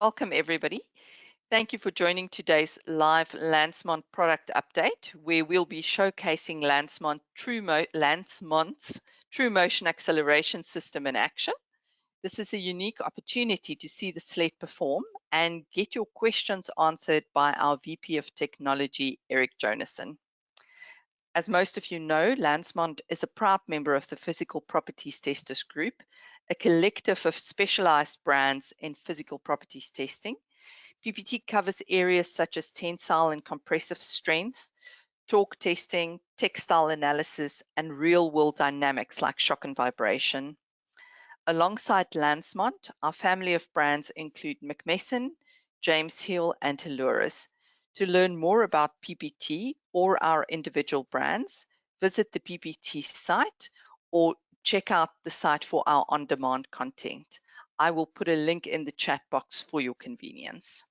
Welcome, everybody. Thank you for joining today's live Lansmont product update, where we'll be showcasing Lansmont's TruMotion Acceleration system in action. This is a unique opportunity to see the sled perform and get your questions answered by our VP of Technology, Eric Jonassen. As most of you know, Lansmont is a proud member of the Physical Properties Testers Group, a collective of specialized brands in physical properties testing. PPT covers areas such as tensile and compressive strength, torque testing, textile analysis, and real-world dynamics like shock and vibration. Alongside Lansmont, our family of brands include McMesson, James Hill, and Heluris. To learn more about PPT or our individual brands, visit the PPT site or check out the site for our on-demand content. I will put a link in the chat box for your convenience.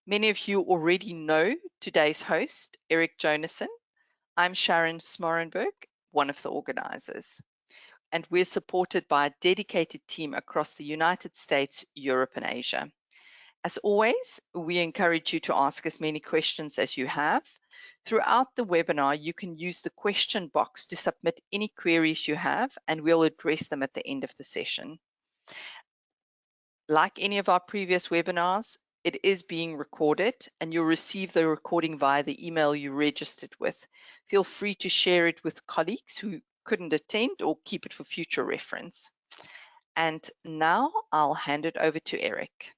Many of you already know today's host, Eric Jonassen. I'm Sharon Smorenberg, one of the organizers, and we're supported by a dedicated team across the United States, Europe, and Asia. As always, we encourage you to ask as many questions as you have. Throughout the webinar, you can use the question box to submit any queries you have, and we'll address them at the end of the session. Like any of our previous webinars, it is being recorded, and you'll receive the recording via the email you registered with. Feel free to share it with colleagues who couldn't attend or keep it for future reference. And now I'll hand it over to Eric.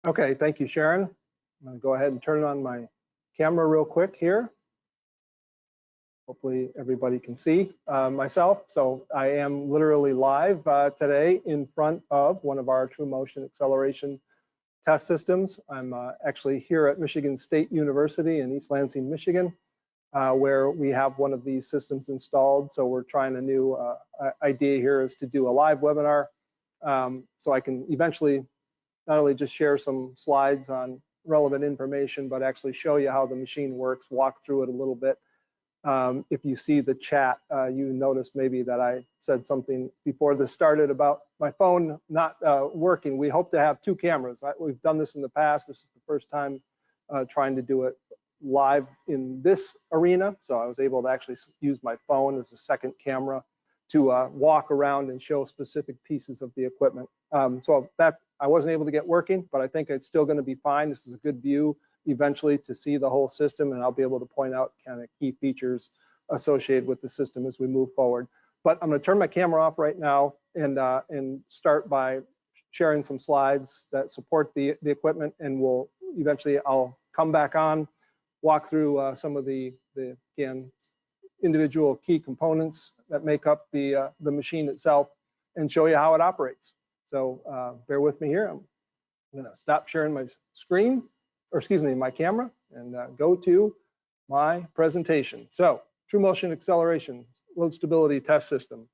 Okay, thank you, Sharon. I'm going to go ahead and turn on my camera real quick here. Hopefully everybody can see myself. So I am literally live today in front of one of our TruMotion Acceleration test systems. I'm actually here at Michigan State University in East Lansing, Michigan, where we have one of these systems installed. So we're trying a new idea here is to do a live webinar so I can eventually not only just share some slides on relevant information, but actually show you how the machine works, walk through it a little bit. If you see the chat, you noticed maybe that I said something before this started about my phone not working. We hope to have two cameras. We've done this in the past. This is the first time trying to do it live in this arena. So I was able to actually use my phone as a second camera to walk around and show specific pieces of the equipment. So that I wasn't able to get working, but I think it's still going to be fine. This is a good view eventually to see the whole system, and I'll be able to point out kind of key features associated with the system as we move forward. But I'm going to turn my camera off right now and start by sharing some slides that support the equipment, and we'll eventually I'll come back on, walk through some of the again individual key components that make up the machine itself and show you how it operates. So bear with me here. I'm going to stop sharing my screen, or excuse me, my camera, and go to my presentation. So TruMotion Acceleration Load Stability Test System,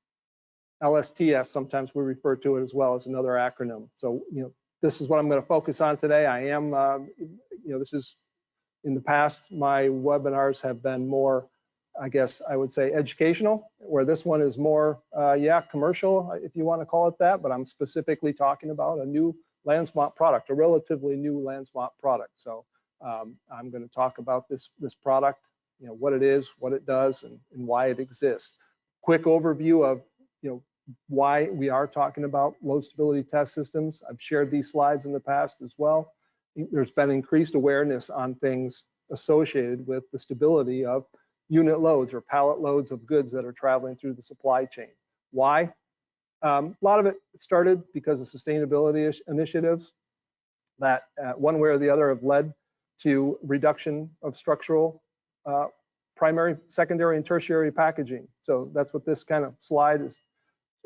LSTS, sometimes we refer to it as well as another acronym. So, this is what I'm going to focus on today. I am, this is, in the past, my webinars have been more, I guess I would say educational, where this one is more, commercial, if you want to call it that, but I'm specifically talking about a new Lansmont product, a relatively new Lansmont product. So I'm going to talk about this product, what it is, what it does, and why it exists. Quick overview of, why we are talking about load stability test systems. I've shared these slides in the past as well. There's been increased awareness on things associated with the stability of unit loads or pallet loads of goods that are traveling through the supply chain. Why? A lot of it started because of sustainability initiatives that one way or the other have led to reduction of structural primary, secondary, and tertiary packaging. So that's what this kind of slide is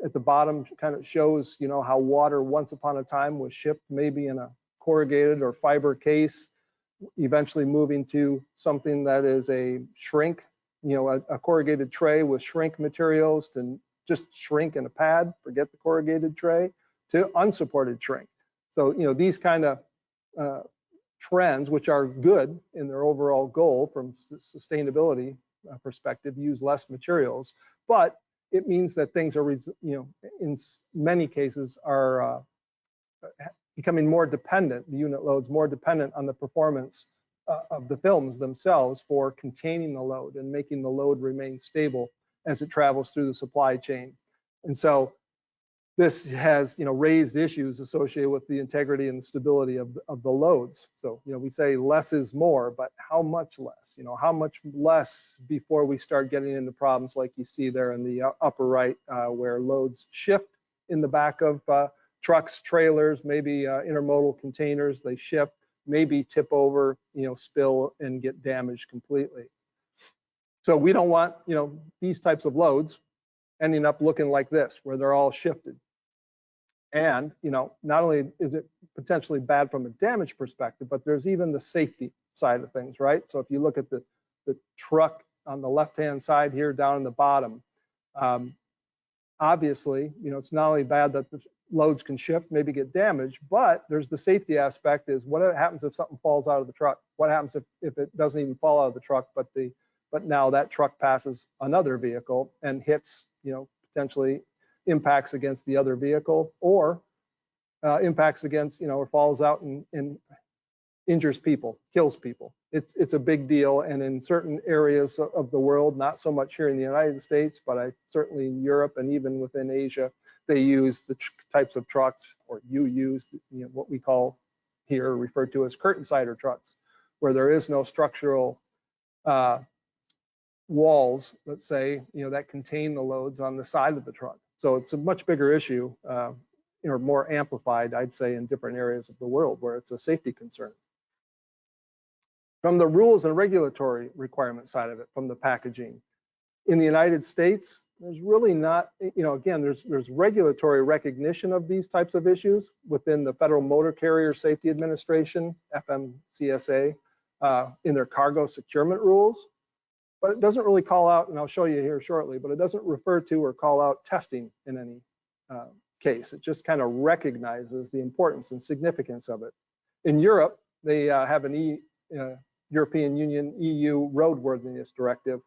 at the bottom, kind of shows, how water once upon a time was shipped maybe in a corrugated or fiber case, eventually moving to something that is a shrink, a corrugated tray with shrink materials to just shrink in a pad, forget the corrugated tray, to unsupported shrink. So, these kind of trends, which are good in their overall goal from sustainability perspective, use less materials, but it means that things are, in many cases, are becoming more dependent, the unit loads more dependent on the performance of the films themselves for containing the load and making the load remain stable as it travels through the supply chain. And so this has, raised issues associated with the integrity and the stability of the loads. So, we say less is more, but how much less? How much less before we start getting into problems like you see there in the upper right, where loads shift in the back of trucks, trailers, maybe intermodal containers, they shift, maybe tip over, spill and get damaged completely. So we don't want, these types of loads ending up looking like this, where they're all shifted. And, not only is it potentially bad from a damage perspective, but there's even the safety side of things, right? So if you look at the truck on the left-hand side here down in the bottom, obviously, it's not only bad that the loads can shift, maybe get damaged, but there's the safety aspect is what happens if something falls out of the truck? What happens if it doesn't even fall out of the truck, but now that truck passes another vehicle and hits, potentially impacts against the other vehicle, or impacts against, or falls out and injures people, kills people. It's a big deal, and in certain areas of the world, not so much here in the United States, but certainly in Europe and even within Asia, they use the types of trucks, or you use what we call here referred to as curtain cider trucks, where there is no structural walls, let's say, that contain the loads on the side of the truck. So it's a much bigger issue, or more amplified, I'd say, in different areas of the world where it's a safety concern. From the rules and regulatory requirement side of it, from the packaging, in the United States, there's really not, again, there's regulatory recognition of these types of issues within the Federal Motor Carrier Safety Administration, FMCSA, in their cargo securement rules. But it doesn't really call out, and I'll show you here shortly, but it doesn't refer to or call out testing in any case. It just kind of recognizes the importance and significance of it. In Europe, they have an European Union EU roadworthiness directive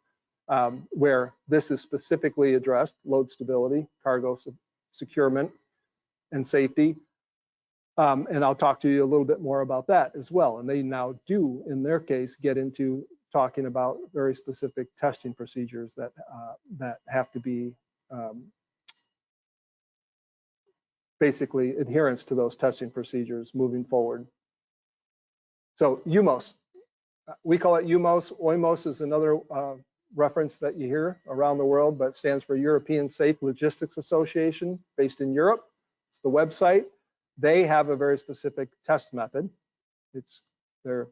where this is specifically addressed: load stability, cargo securement, and safety. And I'll talk to you a little bit more about that as well. And they now do, in their case, get into talking about very specific testing procedures that have to be basically adherence to those testing procedures moving forward. So UMOS, we call it UMOS. OIMOS is another reference that you hear around the world, but it stands for European Safe Logistics Association, based in Europe. It's the website. They have a very specific test method. It's their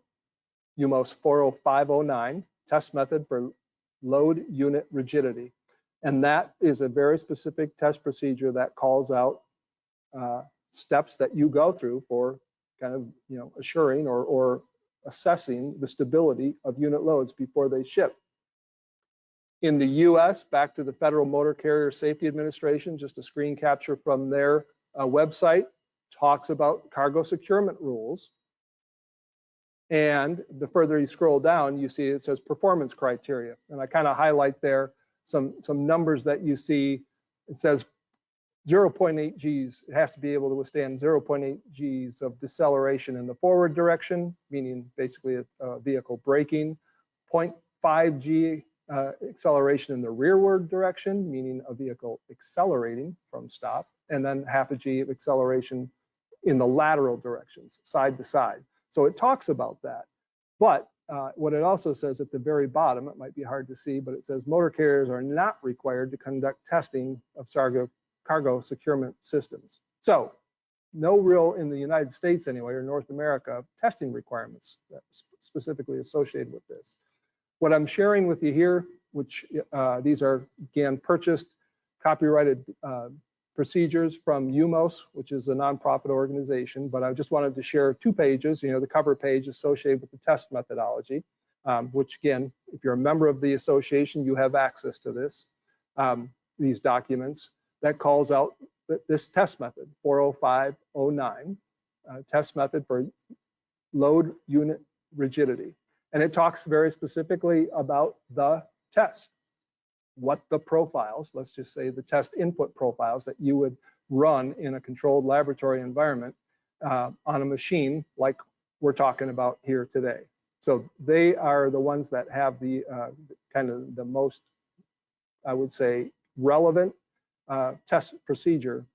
UMOS 40509 test method for load unit rigidity. And that is a very specific test procedure that calls out steps that you go through for kind of, assuring or assessing the stability of unit loads before they ship. In the US, back to the Federal Motor Carrier Safety Administration, just a screen capture from their website, talks about cargo securement rules. And the further you scroll down, you see it says performance criteria. And I kind of highlight there some numbers that you see. It says 0.8 Gs. It has to be able to withstand 0.8 Gs of deceleration in the forward direction, meaning basically a vehicle braking. 0.5 G acceleration in the rearward direction, meaning a vehicle accelerating from stop. And then half a G of acceleration in the lateral directions, side to side. So it talks about that. But what it also says at the very bottom, it might be hard to see, but it says motor carriers are not required to conduct testing of cargo securement systems. So no real, in the United States anyway, or North America, testing requirements specifically associated with this. What I'm sharing with you here, which these are, again, purchased, copyrighted procedures from UMOS, which is a nonprofit organization, but I just wanted to share 2 pages, the cover page associated with the test methodology, which again, if you're a member of the association, you have access to this, these documents that calls out this test method, 40509, test method for load unit rigidity. And it talks very specifically about the test, what the profiles, let's just say the test input profiles that you would run in a controlled laboratory environment, on a machine like we're talking about here today. So they are the ones that have the kind of the most, I would say, relevant test procedure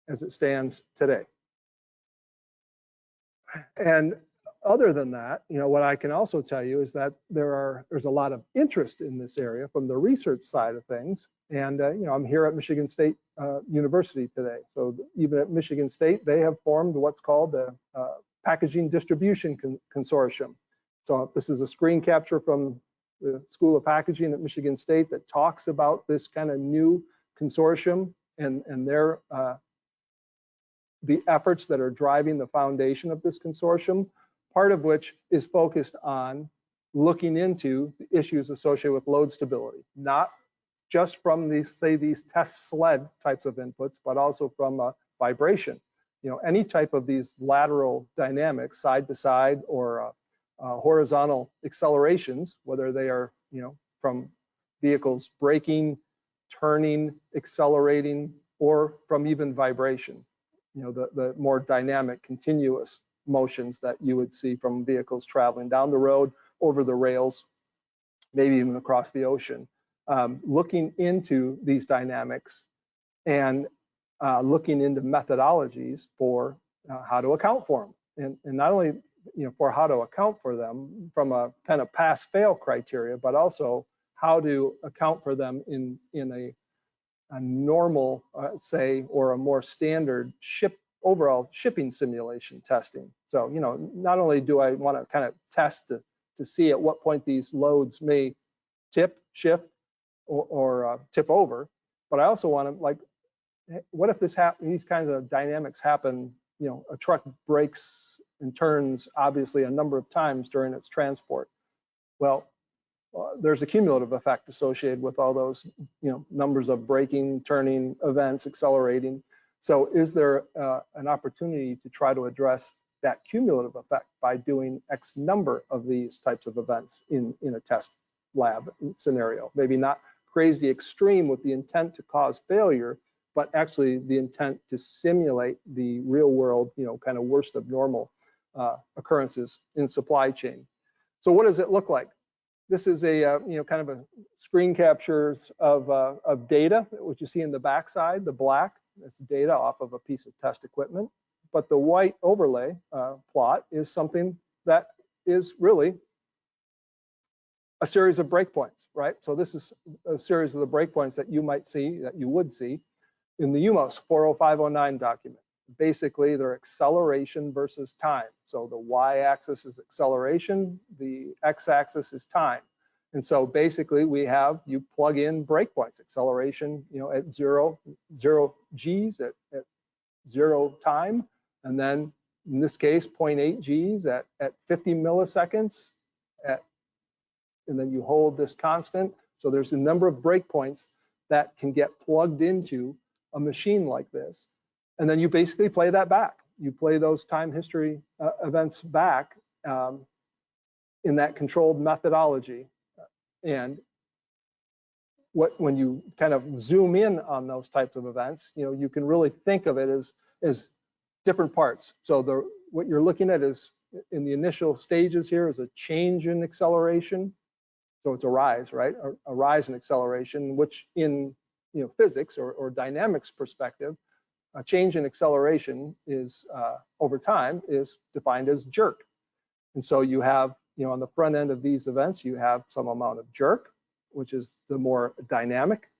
as it stands today. And other than that, what I can also tell you is that there's a lot of interest in this area from the research side of things. And I'm here at Michigan State University today. So even at Michigan State, they have formed what's called the Packaging Distribution Consortium. So this is a screen capture from the School of Packaging at Michigan State that talks about this kind of new consortium and their the efforts that are driving the foundation of this consortium, part of which is focused on looking into the issues associated with load stability, not just from these, say, these test sled types of inputs, but also from vibration. Any type of these lateral dynamics, side to side or horizontal accelerations, whether they are, from vehicles braking, turning, accelerating, or from even vibration. The more dynamic, continuous motions that you would see from vehicles traveling down the road, over the rails, maybe even across the ocean. Looking into these dynamics and looking into methodologies for how to account for them. And not only for how to account for them from a kind of pass-fail criteria, but also how to account for them in a normal, say, or a more standard overall shipping simulation testing. So, not only do I want to kind of test to see at what point these loads may tip, shift, or tip over, but I also want to, like, what if these kinds of dynamics happen, a truck brakes and turns obviously a number of times during its transport. Well, there's a cumulative effect associated with all those, numbers of braking, turning, events, accelerating. So is there an opportunity to try to address that cumulative effect by doing X number of these types of events in a test lab scenario? Maybe not crazy extreme with the intent to cause failure, but actually the intent to simulate the real world, kind of worst of normal occurrences in supply chain. So what does it look like? This is a kind of a screen captures of data, which you see in the backside. The black, that's data off of a piece of test equipment. But the white overlay plot is something that is really a series of breakpoints, right? So this is a series of the breakpoints that you might see, that you would see in the UMOS 40509 document. Basically, they're acceleration versus time. So the y-axis is acceleration, the x-axis is time. And so basically we have, you plug in breakpoints, acceleration, at zero G's at 0 time, and then in this case, 0.8 G's at 50 milliseconds, and then you hold this constant. So there's a number of breakpoints that can get plugged into a machine like this. And then you basically play that back. You play those time history events back in that controlled methodology. And when you kind of zoom in on those types of events, you can really think of it as different parts. So what you're looking at is, in the initial stages here, is a change in acceleration. So it's a rise, right? A rise in acceleration, which in physics or dynamics perspective, a change in acceleration is over time is defined as jerk. And so you have, on the front end of these events, you have some amount of jerk, which is the more dynamic,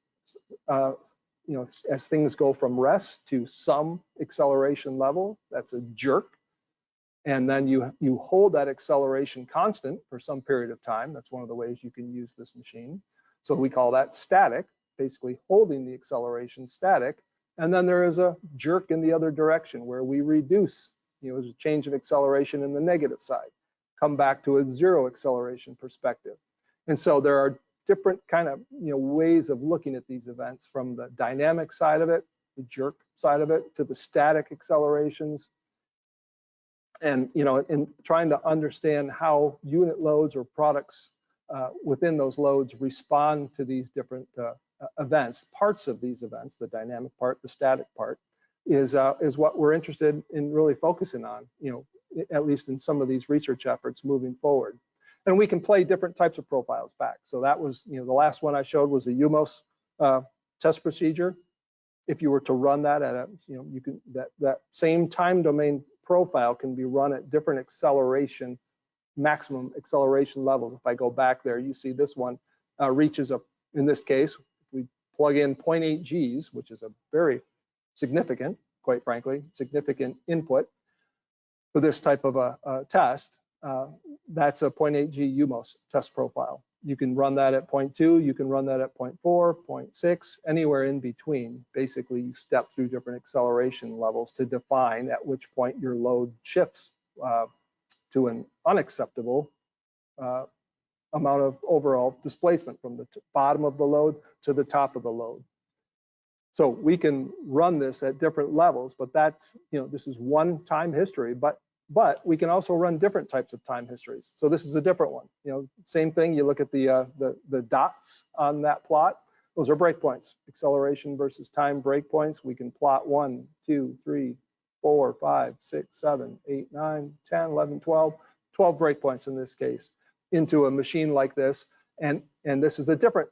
as things go from rest to some acceleration level, that's a jerk. And then you hold that acceleration constant for some period of time. That's one of the ways you can use this machine. So we call that static, basically holding the acceleration static. And then there is a jerk in the other direction where we reduce, there's a change of acceleration in the negative side, come back to a zero acceleration perspective. And so there are different kind of ways of looking at these events, from the dynamic side of it, the jerk side of it, to the static accelerations. And in trying to understand how unit loads or products within those loads respond to these different events, parts of these events, the dynamic part, the static part, is what we're interested in really focusing on, you know, at least in some of these research efforts moving forward. And we can play different types of profiles back. So that was, you know, the last one I showed was a UMOS test procedure. If you were to run that at a, you know, you can, that same time domain profile can be run at different acceleration, maximum acceleration levels. If I go back there, you see this one reaches up, in this case, we plug in 0.8 Gs, which is a very significant, quite frankly, significant input for this type of a test. That's a 0.8 G UMOS test profile. You can run that at 0.2, you can run that at 0.4, 0.6, anywhere in between. Basically, you step through different acceleration levels to define at which point your load shifts to an unacceptable amount of overall displacement from the bottom of the load to the top of the load. So we can run this at different levels, but that's, you know, this is one time history, but we can also run different types of time histories. So this is a different one. You know, same thing. You look at the dots on that plot. Those are breakpoints, acceleration versus time breakpoints. We can plot 1, 2, 3, 4, 5, 6, 7, 8, 9, 10, 11, 12 breakpoints in this case into a machine like this. And this is a different,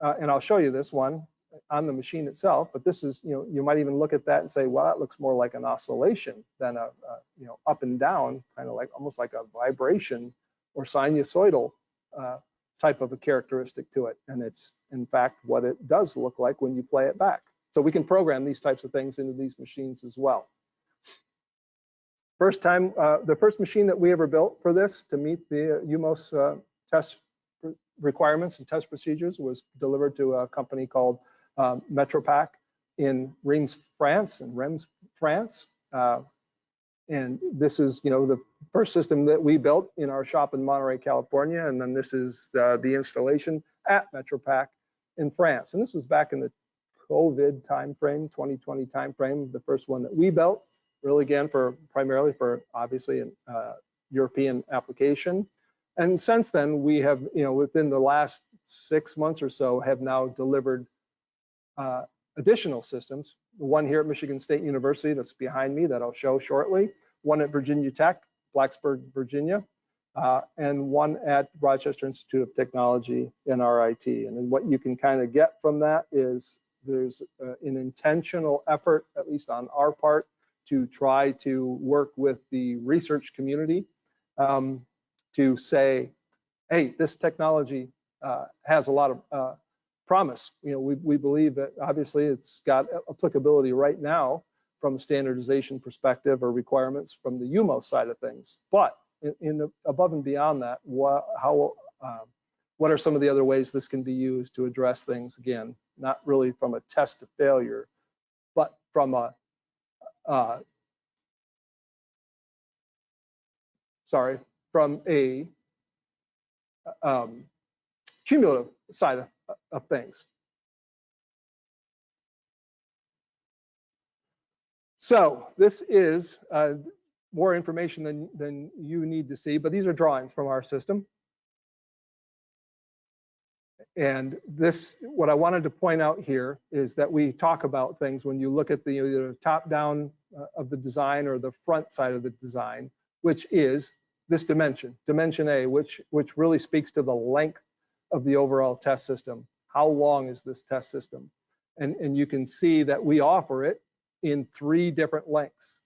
and I'll show you this one on the machine itself, but this is, you know, you might even look at that and say, well, that looks more like an oscillation than a you know, up and down, kind of like almost like a vibration or sinusoidal type of a characteristic to it. And it's in fact what it does look like when you play it back. So we can program these types of things into these machines as well. First time, the first machine that we ever built for this to meet the UMOS test requirements and test procedures was delivered to a company called Metropack in Reims, France, and this is, you know, the first system that we built in our shop in Monterey, California, and then this is the installation at Metropack in France. And this was back in the COVID timeframe, 2020 timeframe, the first one that we built, really again primarily for obviously an European application. And since then, we have, you know, within the last 6 months or so, have now delivered additional systems. One here at Michigan State University that's behind me that I'll show shortly, one at Virginia Tech, Blacksburg, Virginia, and one at Rochester Institute of Technology, NRIT. And then what you can kind of get from that is there's an intentional effort, at least on our part, to try to work with the research community to say, hey, this technology has a lot of promise. You know, we believe that obviously it's got applicability right now from a standardization perspective or requirements from the UMOS side of things. But above and beyond that, what are some of the other ways this can be used to address things? Again, not really from a test to failure, but from a cumulative side of things. So this is more information than you need to see, but these are drawings from our system. And this, what I wanted to point out here is that we talk about things when you look at the either top down of the design or the front side of the design, which is this dimension A, which really speaks to the length of the overall test system. How long is this test system? And you can see that we offer it in 3 different lengths.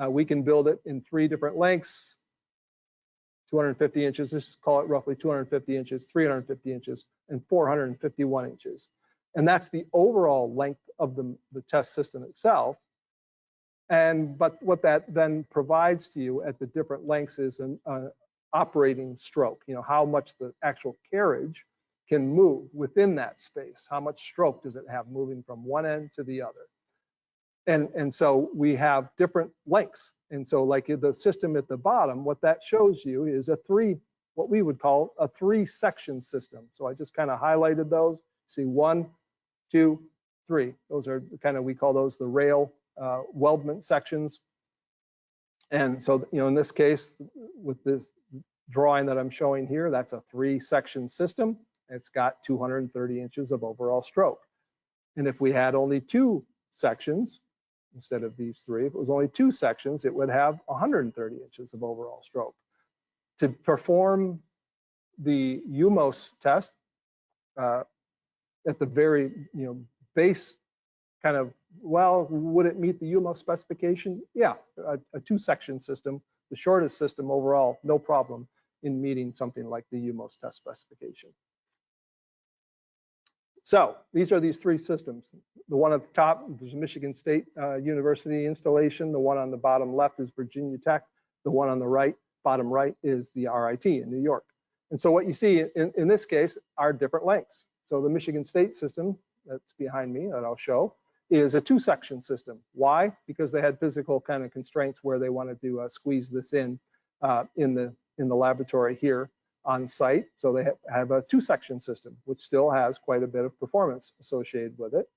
We can build it in 3 different lengths, 250 inches, let's call it roughly 250 inches, 350 inches, and 451 inches. And that's the overall length of the test system itself. But what that then provides to you at the different lengths is an operating stroke, you know, how much the actual carriage can move within that space. How much stroke does it have moving from one end to the other? And so we have different lengths. And so like the system at the bottom, what that shows you is what we would call a 3-section system. So I just kind of highlighted those. See 1, 2, 3. Those are kind of, we call those the rail weldment sections. And so, you know, in this case, with this drawing that I'm showing here, that's a 3-section system. It's got 230 inches of overall stroke. And if we had only 2 sections, instead of these 3. If it was only 2 sections, it would have 130 inches of overall stroke. To perform the UMOS test at the very base kind of, well, would it meet the UMOS specification? Yeah, a 2-section system, the shortest system overall, no problem in meeting something like the UMOS test specification. So these are these 3 systems. The one at the top is Michigan State University installation. The one on the bottom left is Virginia Tech. The one on the right, bottom right, is the RIT in New York. And so what you see in this case are different lengths. So the Michigan State system that's behind me that I'll show is a 2-section system. Why? Because they had physical kind of constraints where they wanted to squeeze this in the laboratory here on site. So they have a 2-section system, which still has quite a bit of performance associated with it,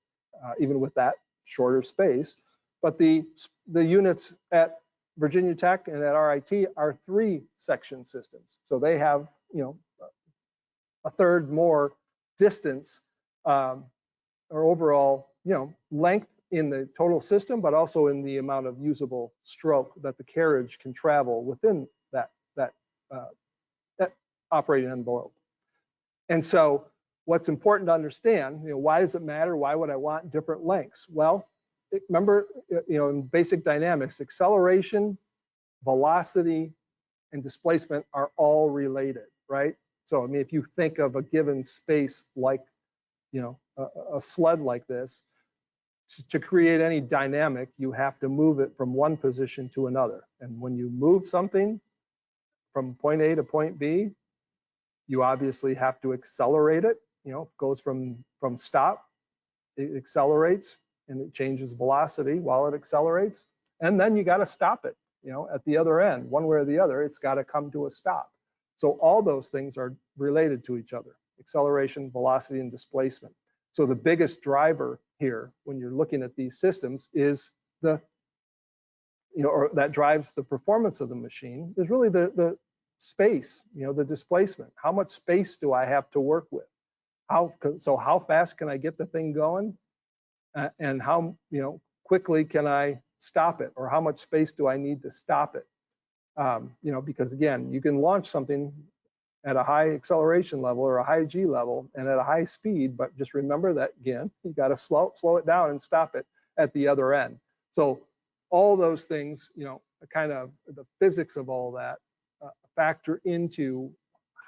even with that shorter space. But the units at Virginia Tech and at RIT are 3-section systems. So they have, a third more distance or overall, length in the total system, but also in the amount of usable stroke that the carriage can travel within that operating envelope. And so what's important to understand, why does it matter? Why would I want different lengths? Well, remember, in basic dynamics, acceleration, velocity, and displacement are all related, right? So, I mean, if you think of a given space like, a sled like this, to create any dynamic, you have to move it from one position to another. And when you move something from point A to point B, you obviously have to accelerate it. It goes from stop, it accelerates, and it changes velocity while it accelerates. And then you got to stop it, at the other end, one way or the other, it's got to come to a stop. So all those things are related to each other: acceleration, velocity, and displacement. So the biggest driver here, when you're looking at these systems, is or that drives the performance of the machine, is really the space, the displacement. How much space do I have to work with? How fast can I get the thing going? And how quickly can I stop it? Or how much space do I need to stop it? Because again, you can launch something at a high acceleration level or a high G level and at a high speed, but just remember that, again, you got to slow it down and stop it at the other end. So all those things, kind of the physics of all that factor into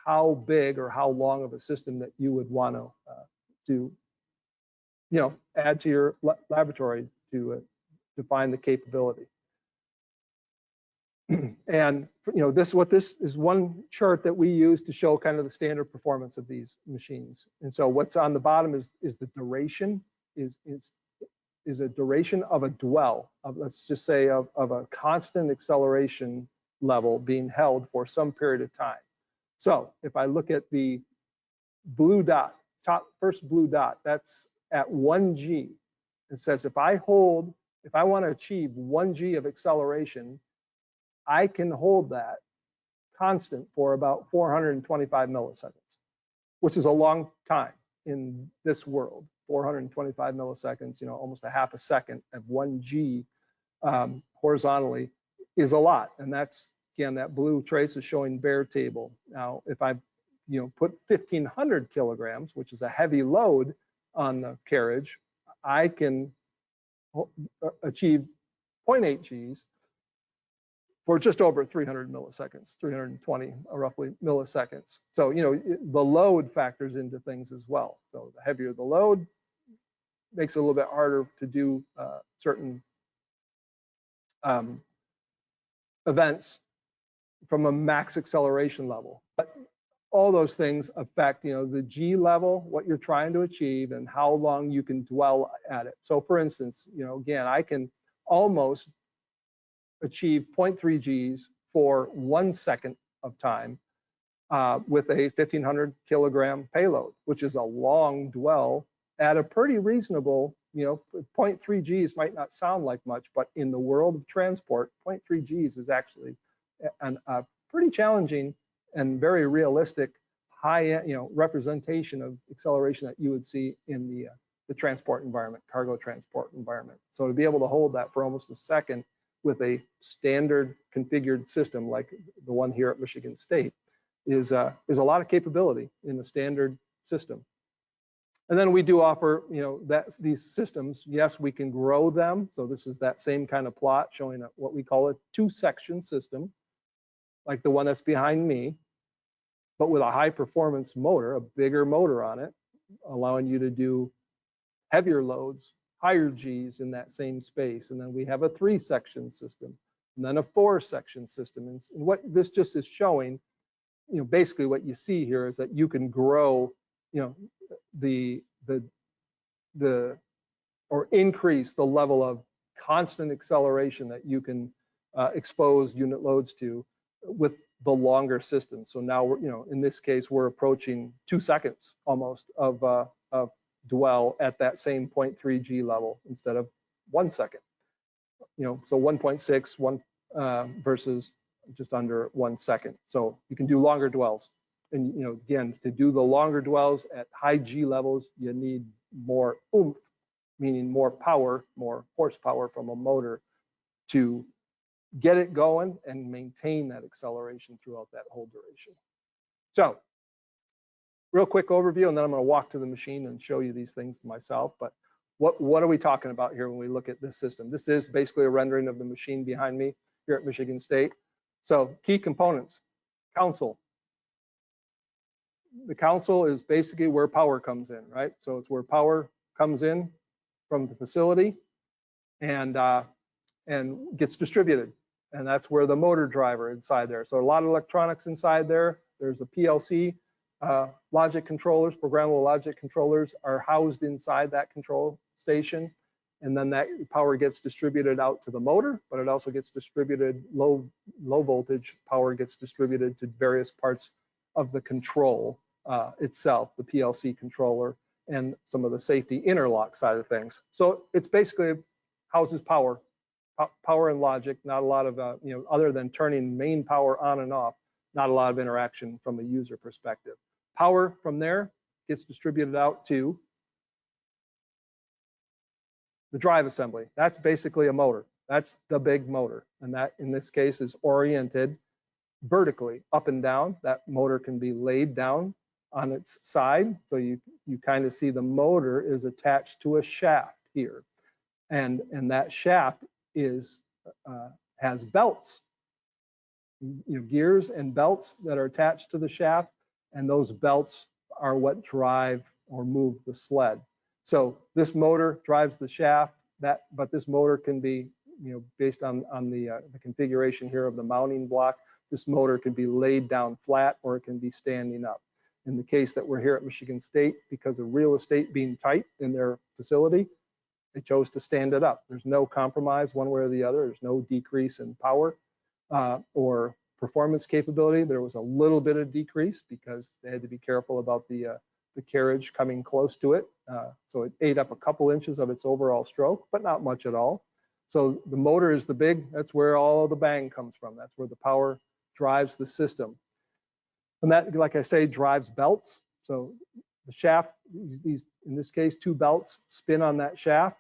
how big or how long of a system that you would want to add to your laboratory to define the capability. And this is one chart that we use to show kind of the standard performance of these machines. And so what's on the bottom is the duration, is a duration of a dwell, let's just say of a constant acceleration level being held for some period of time. So if I look at the blue dot, first blue dot, that's at 1 G. It says if I want to achieve 1 G of acceleration, I can hold that constant for about 425 milliseconds, which is a long time in this world. 425 milliseconds, almost a half a second at 1 G horizontally is a lot. And that's, again, that blue trace is showing bare table. Now, if I put 1,500 kilograms, which is a heavy load on the carriage, I can achieve 0.8 Gs for just over 300 milliseconds, 320 roughly milliseconds. So, the load factors into things as well. So the heavier the load, makes it a little bit harder to do certain events from a max acceleration level. But all those things affect, the G level, what you're trying to achieve, and how long you can dwell at it. So for instance, again, I can almost achieve 0.3 Gs for 1 second of time with a 1,500 kilogram payload, which is a long dwell at a pretty reasonable, 0.3 Gs might not sound like much, but in the world of transport, 0.3 Gs is actually a pretty challenging and very realistic high, representation of acceleration that you would see in the the transport environment, cargo transport environment. So to be able to hold that for almost a second with a standard configured system like the one here at Michigan State is a lot of capability in the standard system. And then we do offer, these systems, yes, we can grow them. So this is that same kind of plot showing what we call a 2-section system, like the one that's behind me, but with a high performance motor, a bigger motor on it, allowing you to do heavier loads, higher Gs in that same space. And then we have a 3-section system, and then a 4-section system. And what this just is showing, basically what you see here is that you can grow, or increase the level of constant acceleration that you can expose unit loads to with the longer system. So now we're, in this case, we're approaching 2 seconds almost of dwell at that same 0.3 G level instead of 1 second. So 1.6 versus just under 1 second. So you can do longer dwells. And again, to do the longer dwells at high G levels, you need more oomph, meaning more power, more horsepower from a motor to get it going and maintain that acceleration throughout that whole duration. So real quick overview, and then I'm going to walk to the machine and show you these things myself. But what are we talking about here when we look at this system? This is basically a rendering of the machine behind me here at Michigan State. So key components, console. The console is basically where power comes in, right? So it's where power comes in from the facility and gets distributed. And that's where the motor driver inside there. So a lot of electronics inside there. There's a PLC, logic controllers, programmable logic controllers are housed inside that control station. And then that power gets distributed out to the motor, but it also gets distributed, low voltage power gets distributed to various parts of the control itself, the PLC controller, and some of the safety interlock side of things. So it's basically houses power and logic, not a lot of, other than turning main power on and off, not a lot of interaction from a user perspective. Power from there gets distributed out to the drive assembly. That's basically a motor. That's the big motor. And that, in this case, is oriented vertically up and down. That motor can be laid down on its side. So you kind of see the motor is attached to a shaft here. And that shaft has belts, gears and belts that are attached to the shaft. And those belts are what drive or move the sled. So this motor drives the shaft, but this motor can be, based on the configuration here of the mounting block, this motor can be laid down flat or it can be standing up. In the case that we're here at Michigan State, because of real estate being tight in their facility, they chose to stand it up. There's no compromise one way or the other. There's no decrease in power or performance capability. There was a little bit of decrease because they had to be careful about the carriage coming close to it. So it ate up a couple inches of its overall stroke, but not much at all. So the motor is that's where all the bang comes from. That's where the power drives the system. And that, like I say, drives belts. So the shaft, in this case, 2 belts spin on that shaft,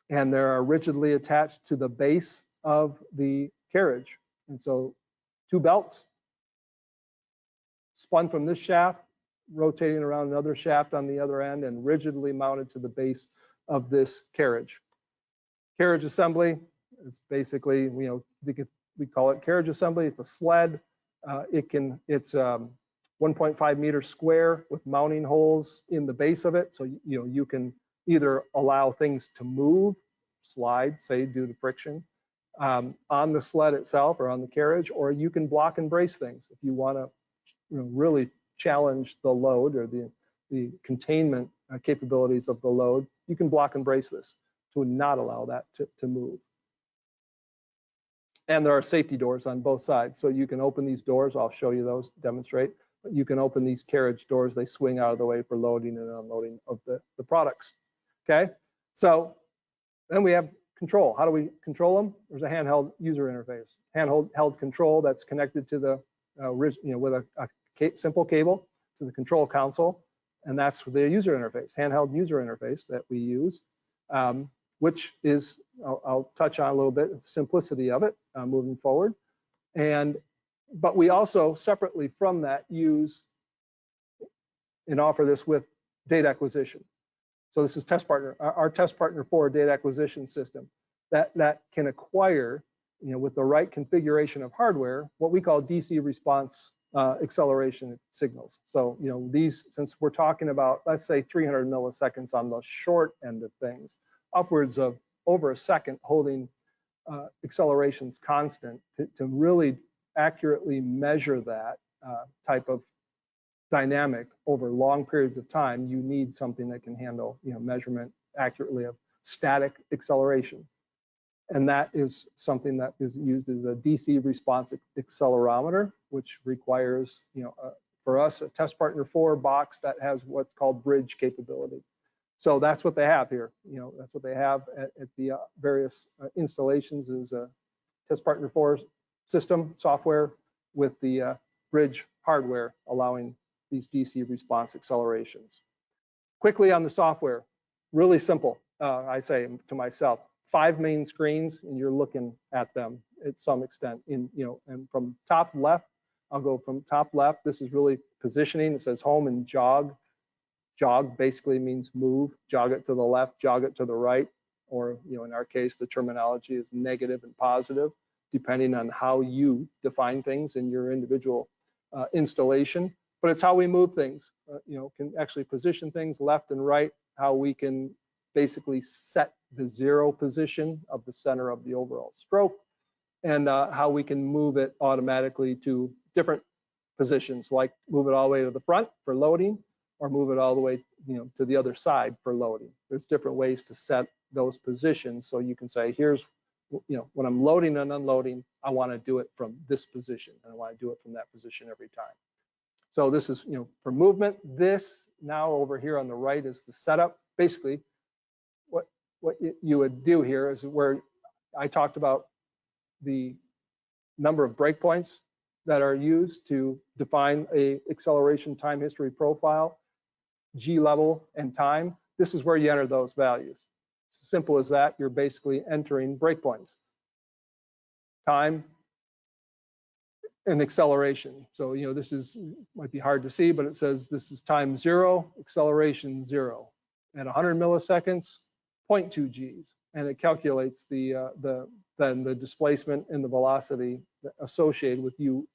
and they are rigidly attached to the base of the carriage. And so 2 belts spun from this shaft, rotating around another shaft on the other end, and rigidly mounted to the base of this carriage. Carriage assembly is basically, we call it carriage assembly. It's a sled. It's 1.5 meters square with mounting holes in the base of it. So, you can either allow things to move, slide, say, due to friction, on the sled itself or on the carriage, or you can block and brace things if you want to really challenge the load or the containment capabilities of the load. You can block and brace this to not allow that to move. And there are safety doors on both sides. So you can open these doors. I'll show you those, demonstrate. But you can open these carriage doors. They swing out of the way for loading and unloading of the products. Okay, so then we have control. How do we control them? There's a handheld user interface. Handheld control that's connected to the, with a simple cable to the control console. And that's the user interface, handheld user interface that we use, which is, I'll touch on a little bit of the simplicity of it moving forward. But we also separately from that use and offer this with data acquisition. So this is test partner, our test partner 4 data acquisition system that can acquire, with the right configuration of hardware, what we call DC response acceleration signals. So, these, since we're talking about, let's say 300 milliseconds on the short end of things, upwards of over a second holding accelerations constant to really accurately measure that type of dynamic over long periods of time, you need something that can handle, measurement accurately of static acceleration. And that is something that is used as a DC response accelerometer, which requires, for us, a test partner 4 box that has what's called bridge capability. So that's what they have here. That's what they have at the various installations is a test partner 4 system software with the bridge hardware allowing these DC response accelerations. Quickly on the software, really simple. I say to myself, 5 main screens, and you're looking at them at some extent. And from top left, I'll go from top left. This is really positioning. It says home and jog. Jog basically means move. Jog it to the left, jog it to the right, or in our case, the terminology is negative and positive, depending on how you define things in your individual installation. But it's how we move things. Can actually position things left and right. How we can basically set the 0 position of the center of the overall stroke, and how we can move it automatically to different positions, like move it all the way to the front for loading, or move it all the way to the other side for loading. There's different ways to set those positions, so you can say, here's, when I'm loading and unloading, I want to do it from this position, and I want to do it from that position every time. So this is, for movement. This now over here on the right is the setup. Basically, what you would do here is where I talked about the number of breakpoints that are used to define a acceleration time history profile, G level and time. This is where you enter those values. Simple as that. You're basically entering breakpoints, time, and acceleration. So this is, might be hard to see, but it says this is time 0, acceleration 0 at 100 milliseconds, 0.2 Gs, and it calculates then the displacement and the velocity associated with you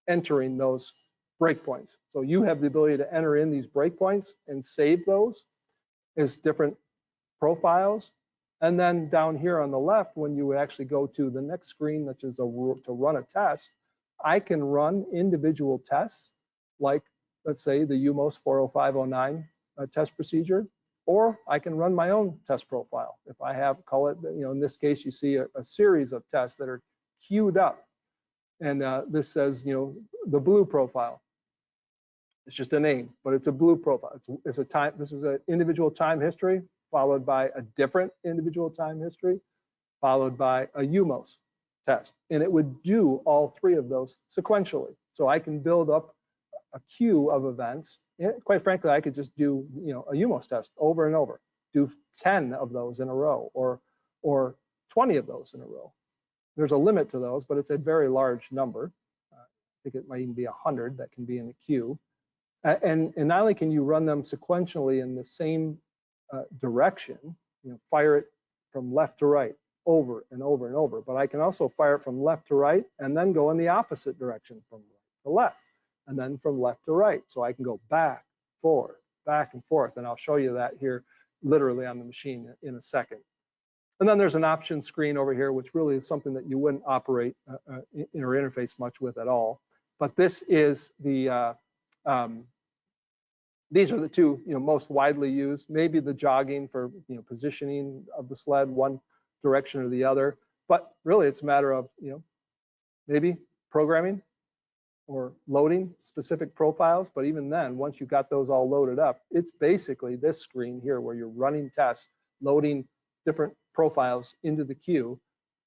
entering those breakpoints. So you have the ability to enter in these breakpoints and save those as different profiles. And then down here on the left, when you actually go to the next screen, which is to run a test, I can run individual tests, like let's say the UMOS 40509 test procedure, or I can run my own test profile. If I have, call it, in this case, you see a series of tests that are queued up. And this says, the blue profile. It's just a name, but it's a blue profile. It's a time. This is an individual time history, followed by a different individual time history, followed by a UMOS test. And it would do all 3 of those sequentially. So I can build up a queue of events. And quite frankly, I could just do, a UMOS test over and over, do 10 of those in a row, or 20 of those in a row. There's a limit to those, but it's a very large number. I think it might even be 100 that can be in the queue. And not only can you run them sequentially in the same direction, fire it from left to right, over and over and over, but I can also fire it from left to right and then go in the opposite direction from right to left, and then from left to right. So I can go back, forward, back and forth, and I'll show you that here literally on the machine in a second. And then there's an option screen over here, which really is something that you wouldn't operate or interface much with at all. But this is the, these are the 2 most widely used. Maybe the jogging for positioning of the sled one direction or the other. But really, it's a matter of maybe programming or loading specific profiles. But even then, once you've got those all loaded up, it's basically this screen here where you're running tests, loading different profiles into the queue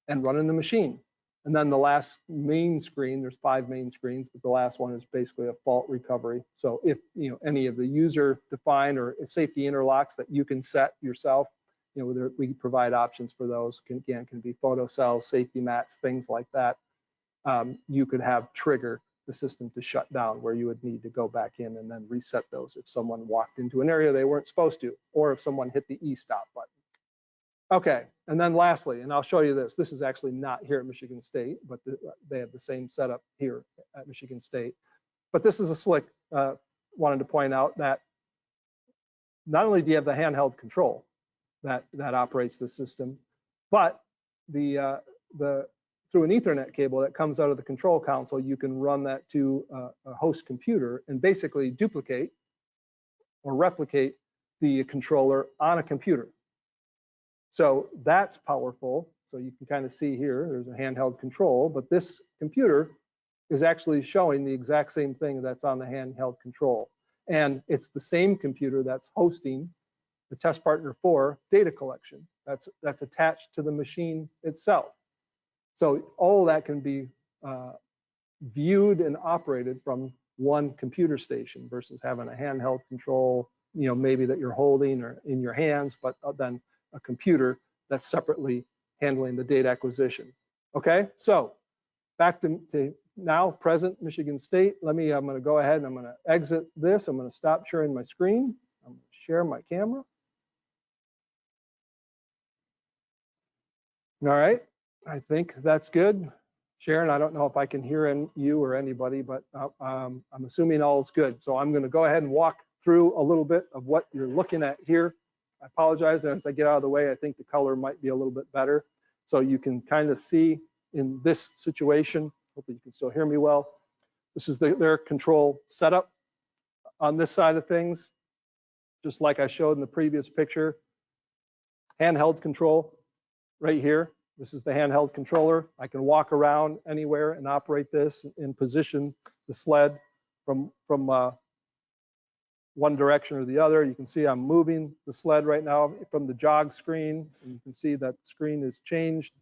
and running the machine. And then the last main screen, there's 5 main screens, but the last one is basically a fault recovery. So if any of the user defined or safety interlocks that you can set yourself, we provide options for those. Can be photo cells, safety mats, things like that. You could have trigger the system to shut down, where you would need to go back in and then reset those if someone walked into an area they weren't supposed to, or if someone hit the e-stop button. Okay, and then lastly, and I'll show you this. This is actually not here at Michigan State, but they have the same setup here at Michigan State. But this is a slick, wanted to point out that not only do you have the handheld control that operates the system, but through an Ethernet cable that comes out of the control console, you can run that to a host computer and basically duplicate or replicate the controller on a computer. So that's powerful. So you can kind of see here, there's a handheld control, but this computer is actually showing the exact same thing that's on the handheld control. And it's the same computer that's hosting the Test Partner 4 data collection that's attached to the machine itself. So all of that can be viewed and operated from one computer station versus having a handheld control, maybe that you're holding or in your hands, but then a computer that's separately handling the data acquisition. Okay, so back to now present Michigan State. I'm going to go ahead and I'm going to exit this. I'm going to stop sharing my screen. I'm going to share my camera. All right, I think that's good. Sharon, I don't know if I can hear you or anybody, but I'm assuming all is good. So I'm going to go ahead and walk through a little bit of what you're looking at here. I apologize, as I get out of the way, I think the color might be a little bit better. So you can kind of see in this situation, hopefully you can still hear me well. This is their control setup on this side of things, just like I showed in the previous picture. Handheld control right here. This is the handheld controller. I can walk around anywhere and operate this and position the sled from one direction or the other. You can see I'm moving the sled right now from the jog screen, and you can see that screen is changed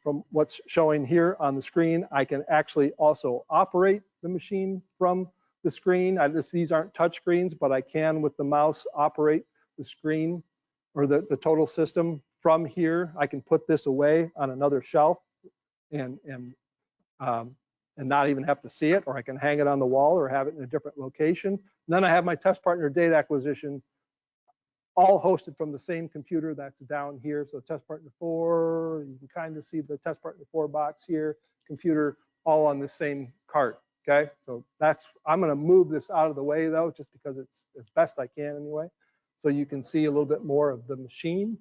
from what's showing here on the screen. I can actually also operate the machine from the screen. These aren't touch screens, but I can with the mouse operate the screen or the total system from here. I can put this away on another shelf and not even have to see it, or I can hang it on the wall or have it in a different location. And then I have my Test Partner data acquisition all hosted from the same computer that's down here. So Test Partner 4, you can kind of see the Test Partner 4 box here, computer all on the same cart, okay? So I'm gonna move this out of the way though, just because it's as best I can anyway. So you can see a little bit more of the machine.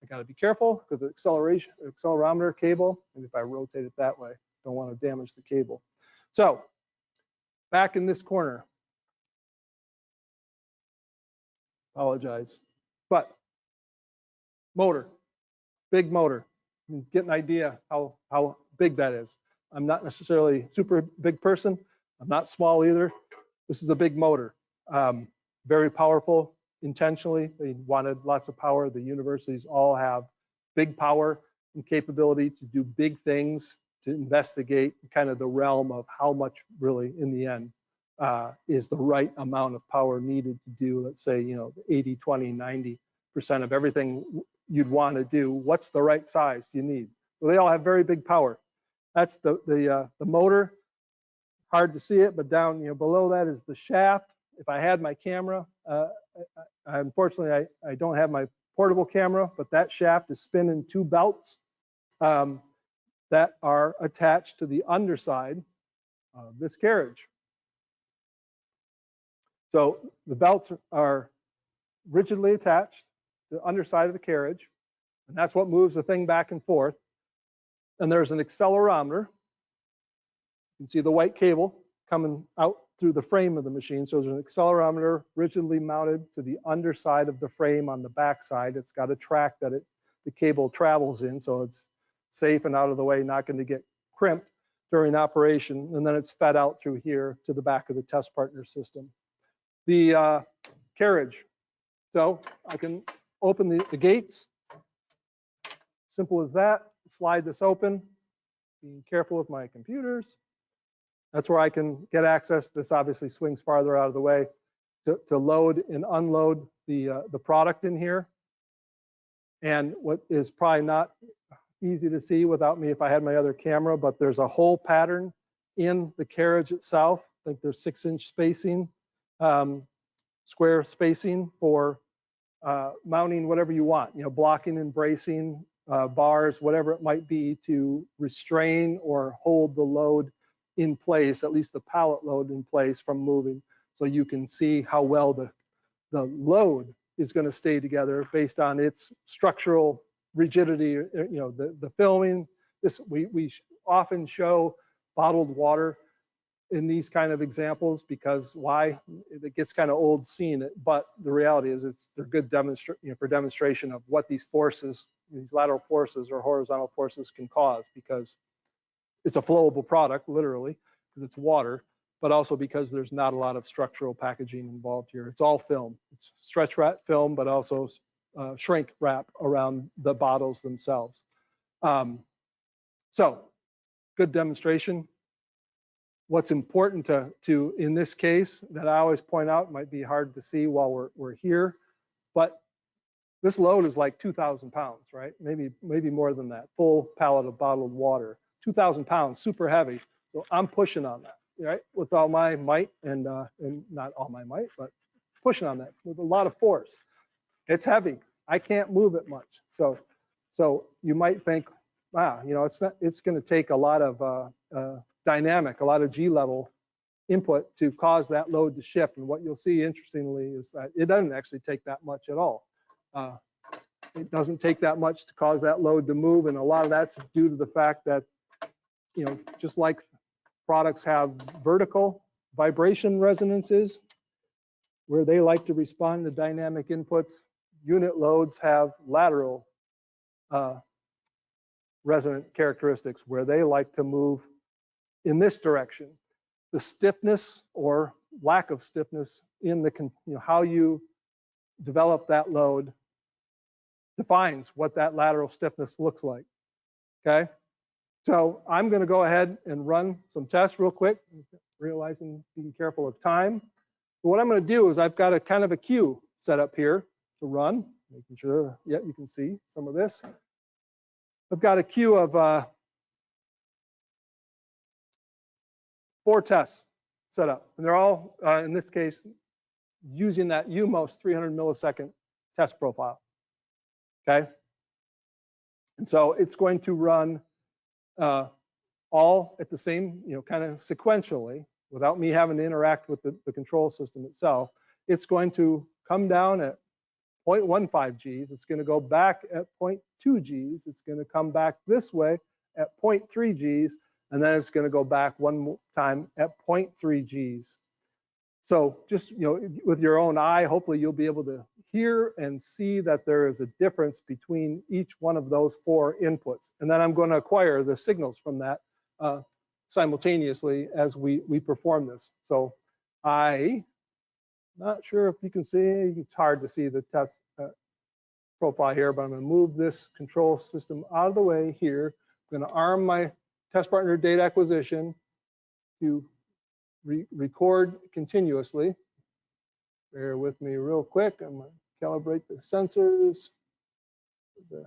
I gotta be careful because the accelerometer cable, and if I rotate it that way, don't want to damage the cable. So back in this corner, apologize, but motor, big motor. You can get an idea how big that is. I'm not necessarily a super big person. I'm not small either. This is a big motor, very powerful intentionally. They wanted lots of power. The universities all have big power and capability to do big things, to investigate kind of the realm of how much really in the end is the right amount of power needed to do, let's say, 80, 20, 90% of everything you'd want to do. What's the right size you need? Well, they all have very big power. That's the motor. Hard to see it, but down below that is the shaft. If I had my camera, unfortunately I don't have my portable camera, but that shaft is spinning 2 belts that are attached to the underside of this carriage. So the belts are rigidly attached to the underside of the carriage, and that's what moves the thing back and forth. And there's an accelerometer. You can see the white cable coming out through the frame of the machine. So there's an accelerometer rigidly mounted to the underside of the frame on the back side. It's got a track that the cable travels in, so it's safe and out of the way, not going to get crimped during operation. And then it's fed out through here to the back of the Test Partner system. The carriage. So I can open the gates. Simple as that. Slide this open. being careful with my computers. That's where I can get access. This obviously swings farther out of the way to load and unload the product in here. And what is probably not easy to see without me if I had my other camera, but there's a hole pattern in the carriage itself. I think there's 6-inch spacing, square spacing for mounting whatever you want, blocking and bracing, bars, whatever it might be to restrain or hold the load in place, at least the pallet load in place from moving. So you can see how well the load is going to stay together based on its structural rigidity, the filming. We often show bottled water in these kind of examples because why? It gets kind of old seeing it, but the reality is they're good for demonstration of what these forces, these lateral forces or horizontal forces can cause, because it's a flowable product, literally, because it's water, but also because there's not a lot of structural packaging involved here. It's all film. It's stretch wrap film, but also shrink wrap around the bottles themselves. So good demonstration. What's important to in this case that I always point out, might be hard to see while we're here, but this load is like 2,000 pounds, right? Maybe more than that. Full pallet of bottled water, 2,000 pounds, super heavy. So I'm pushing on that, right, with all my might and not all my might, but pushing on that with a lot of force. It's heavy. I can't move it much. So you might think, wow, it's going to take a lot of dynamic, a lot of G-level input to cause that load to shift. And what you'll see, interestingly, is that it doesn't actually take that much at all. It doesn't take that much to cause that load to move, and a lot of that's due to the fact that, just like products have vertical vibration resonances, where they like to respond to dynamic inputs, unit loads have lateral resonant characteristics, where they like to move in this direction. The stiffness or lack of stiffness in the, how you develop that load defines what that lateral stiffness looks like, okay? So I'm gonna go ahead and run some tests real quick, realizing being careful of time. But what I'm gonna do is I've got a kind of a queue set up here to run, making sure, yeah, you can see some of this. I've got a queue of 4 tests set up, and they're all, in this case, using that UMOS 300 millisecond test profile, okay? And so it's going to run all at the same, kind of sequentially, without me having to interact with the control system itself. It's going to come down at 0.15 Gs. It's going to go back at 0.2 Gs. It's going to come back this way at 0.3 Gs, and then it's going to go back one more time at 0.3 Gs. So just, with your own eye, hopefully you'll be able to hear and see that there is a difference between each one of those 4 inputs. And then I'm going to acquire the signals from that simultaneously as we perform this. So not sure if you can see, it's hard to see the test profile here, but I'm going to move this control system out of the way here. I'm going to arm my test partner data acquisition to record continuously. Bear with me real quick. I'm going to calibrate the sensors, the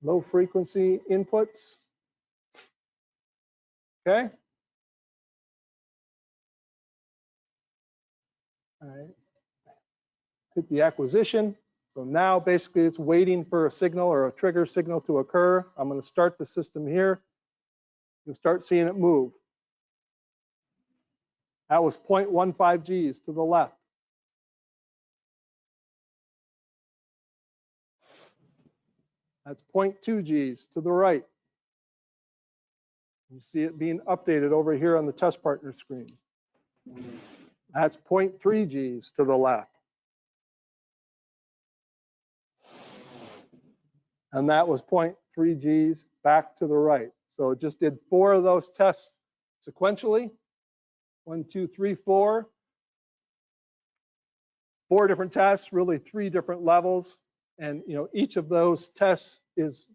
low frequency inputs. Okay. All right. Hit the acquisition. So now basically it's waiting for a signal or a trigger signal to occur. I'm going to start the system here. You'll start seeing it move. That was 0.15 Gs to the left. That's 0.2 Gs to the right. You see it being updated over here on the test partner screen. That's 0.3 Gs to the left. And that was 0.3 Gs back to the right. So it just did 4 of those tests sequentially. 1, 2, 3, 4. 4 different tests, really 3 different levels. And each of those tests is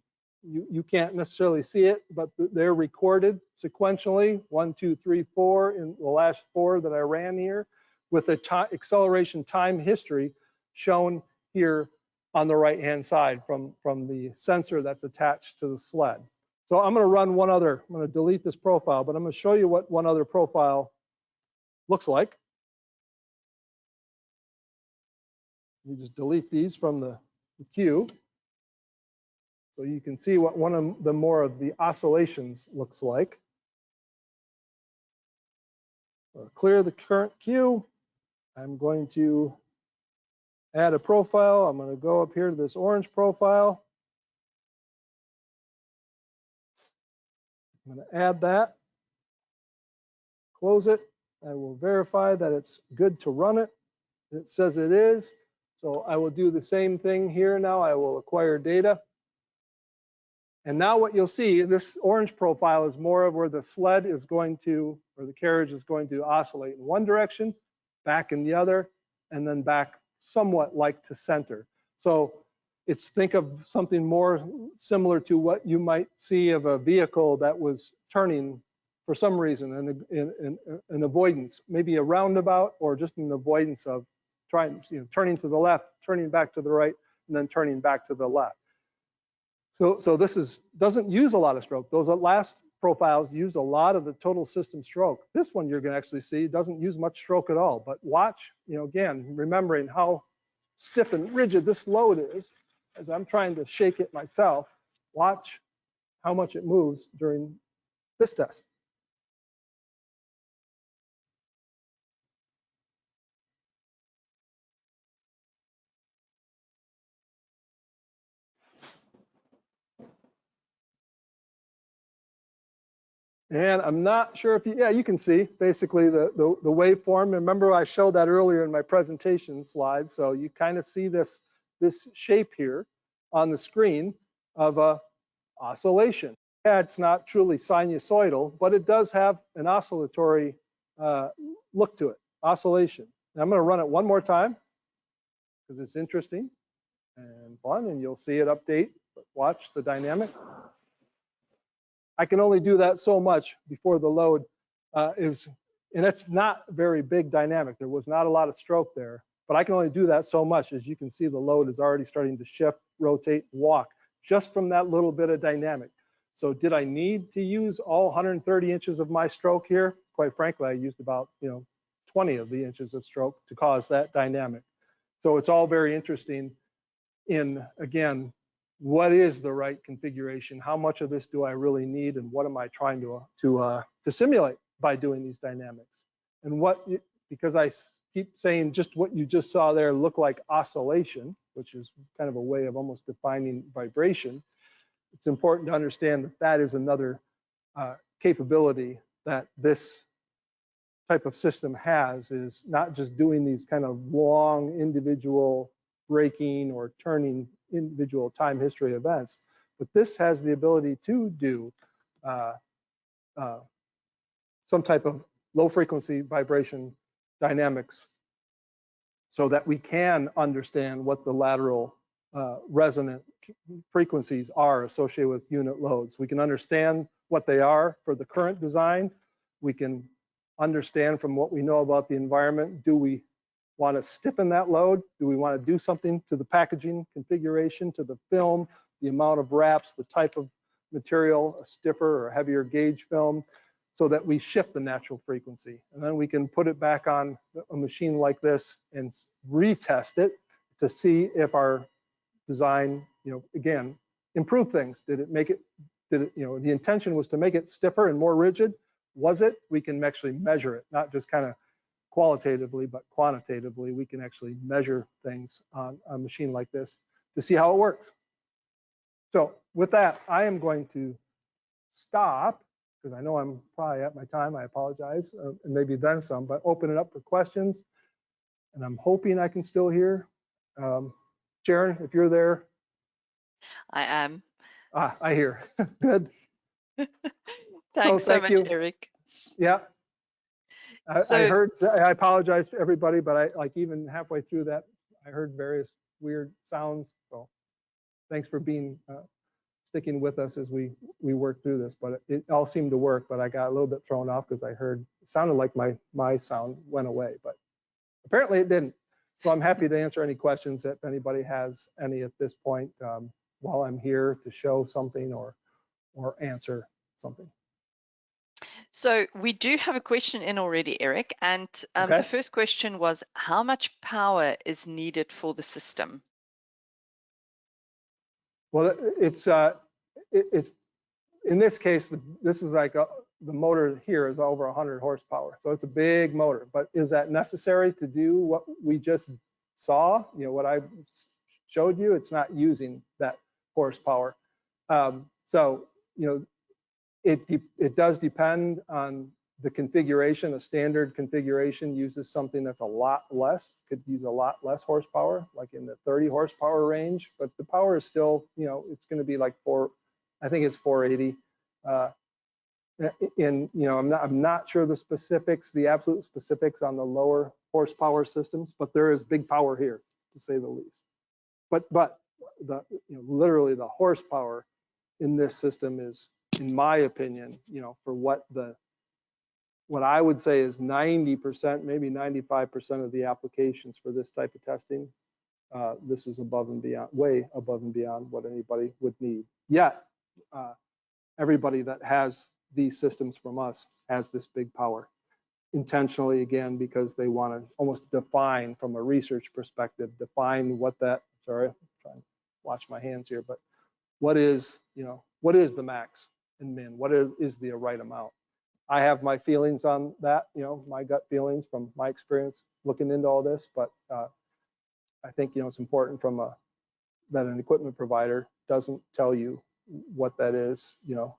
You can't necessarily see it, but they're recorded sequentially, 1, 2, 3, 4 in the last 4 that I ran here, with the acceleration time history shown here on the right-hand side from the sensor that's attached to the sled. So I'm going to run one other, I'm going to delete this profile, but I'm going to show you what one other profile looks like. You just delete these from the queue. So you can see what one of the more of the oscillations looks like. Clear the current queue. I'm going to add a profile. I'm going to go up here to this orange profile. I'm going to add that, close it. I will verify that it's good to run it. It says it is. So I will do the same thing here now. I will acquire data. And now what you'll see, this orange profile is more of where the sled is going to, or the carriage is going to oscillate in one direction, back in the other, and then back somewhat like to center. So it's, think of something more similar to what you might see of a vehicle that was turning for some reason, an avoidance, maybe a roundabout, or just an avoidance of trying, turning to the left, turning back to the right, and then turning back to the left. So this doesn't use a lot of stroke. Those last profiles use a lot of the total system stroke. This one you're going to actually see doesn't use much stroke at all. But watch, again, remembering how stiff and rigid this load is, as I'm trying to shake it myself, watch how much it moves during this test. And I'm not sure if you can see basically the waveform. Remember I showed that earlier in my presentation slide. So you kind of see this shape here on the screen of a oscillation. Yeah, it's not truly sinusoidal, but it does have an oscillatory look to it, oscillation. And I'm going to run it one more time because it's interesting and fun, and you'll see it update. But watch the dynamic. I can only do that so much before the load and it's not very big dynamic. There was not a lot of stroke there, but I can only do that so much. As you can see, the load is already starting to shift, rotate, walk just from that little bit of dynamic. So did I need to use all 130 inches of my stroke here? Quite frankly, I used about 20 of the inches of stroke to cause that dynamic. So it's all very interesting in, again, what is the right configuration? How much of this do I really need, and what am I trying to simulate by doing these dynamics? And because I keep saying just what you just saw there look like oscillation, which is kind of a way of almost defining vibration, it's important to understand that that is another capability that this type of system has, is not just doing these kind of long individual braking or turning individual time history events, but this has the ability to do some type of low frequency vibration dynamics so that we can understand what the lateral resonant frequencies are associated with unit loads. We can understand what they are for the current design. We can understand from what we know about the environment, do we want to stiffen that load? Do we want to do something to the packaging configuration, to the film, the amount of wraps, the type of material, a stiffer or heavier gauge film, so that we shift the natural frequency? And then we can put it back on a machine like this and retest it to see if our design, again, improve things. Did it make it, the intention was to make it stiffer and more rigid. Was it? We can actually measure it, not just kind of qualitatively, but quantitatively. We can actually measure things on a machine like this to see how it works. So with that, I am going to stop, because I know I'm probably at my time. I apologize, and maybe then some, but open it up for questions. And I'm hoping I can still hear. Sharon, if you're there. I am. I hear. Good. Thanks so much, Eric. Yeah. I heard, I apologize to everybody, but even halfway through that, I heard various weird sounds. So thanks for being sticking with us as we work through this. But it all seemed to work, but I got a little bit thrown off because I heard it sounded like my sound went away, but apparently it didn't. So I'm happy to answer any questions if anybody has any at this point while I'm here to show something or answer something. So we do have a question in already, Eric, and Okay. the first question was, how much power is needed for the system? Well, it's in this case, this is like the motor here is over 100 horsepower, so it's a big motor. But is that necessary to do what we just saw? You know, what I showed you, it's not using that horsepower. So you know, it does depend on the configuration. A standard configuration uses something that's a lot less, could use a lot less horsepower, like in the 30 horsepower range, but the power is still, you know, it's going to be like I think it's 480. And you know, I'm not sure the specifics, the absolute specifics on the lower horsepower systems, but there is big power here, to say the least. But the, you know, literally the horsepower in this system is, in my opinion, you know, for what I would say is 90%, maybe 95% of the applications for this type of testing, this is above and beyond, way above and beyond what anybody would need. Yet, everybody that has these systems from us has this big power, intentionally, again, because they want to almost define, from a research perspective, define what that, sorry, I'm trying to watch my hands here, but what is, you know, what is the max and min? What is the right amount? I have my feelings on that, you know, my gut feelings from my experience looking into all this, but I think, you know, it's important that an equipment provider doesn't tell you what that is. You know,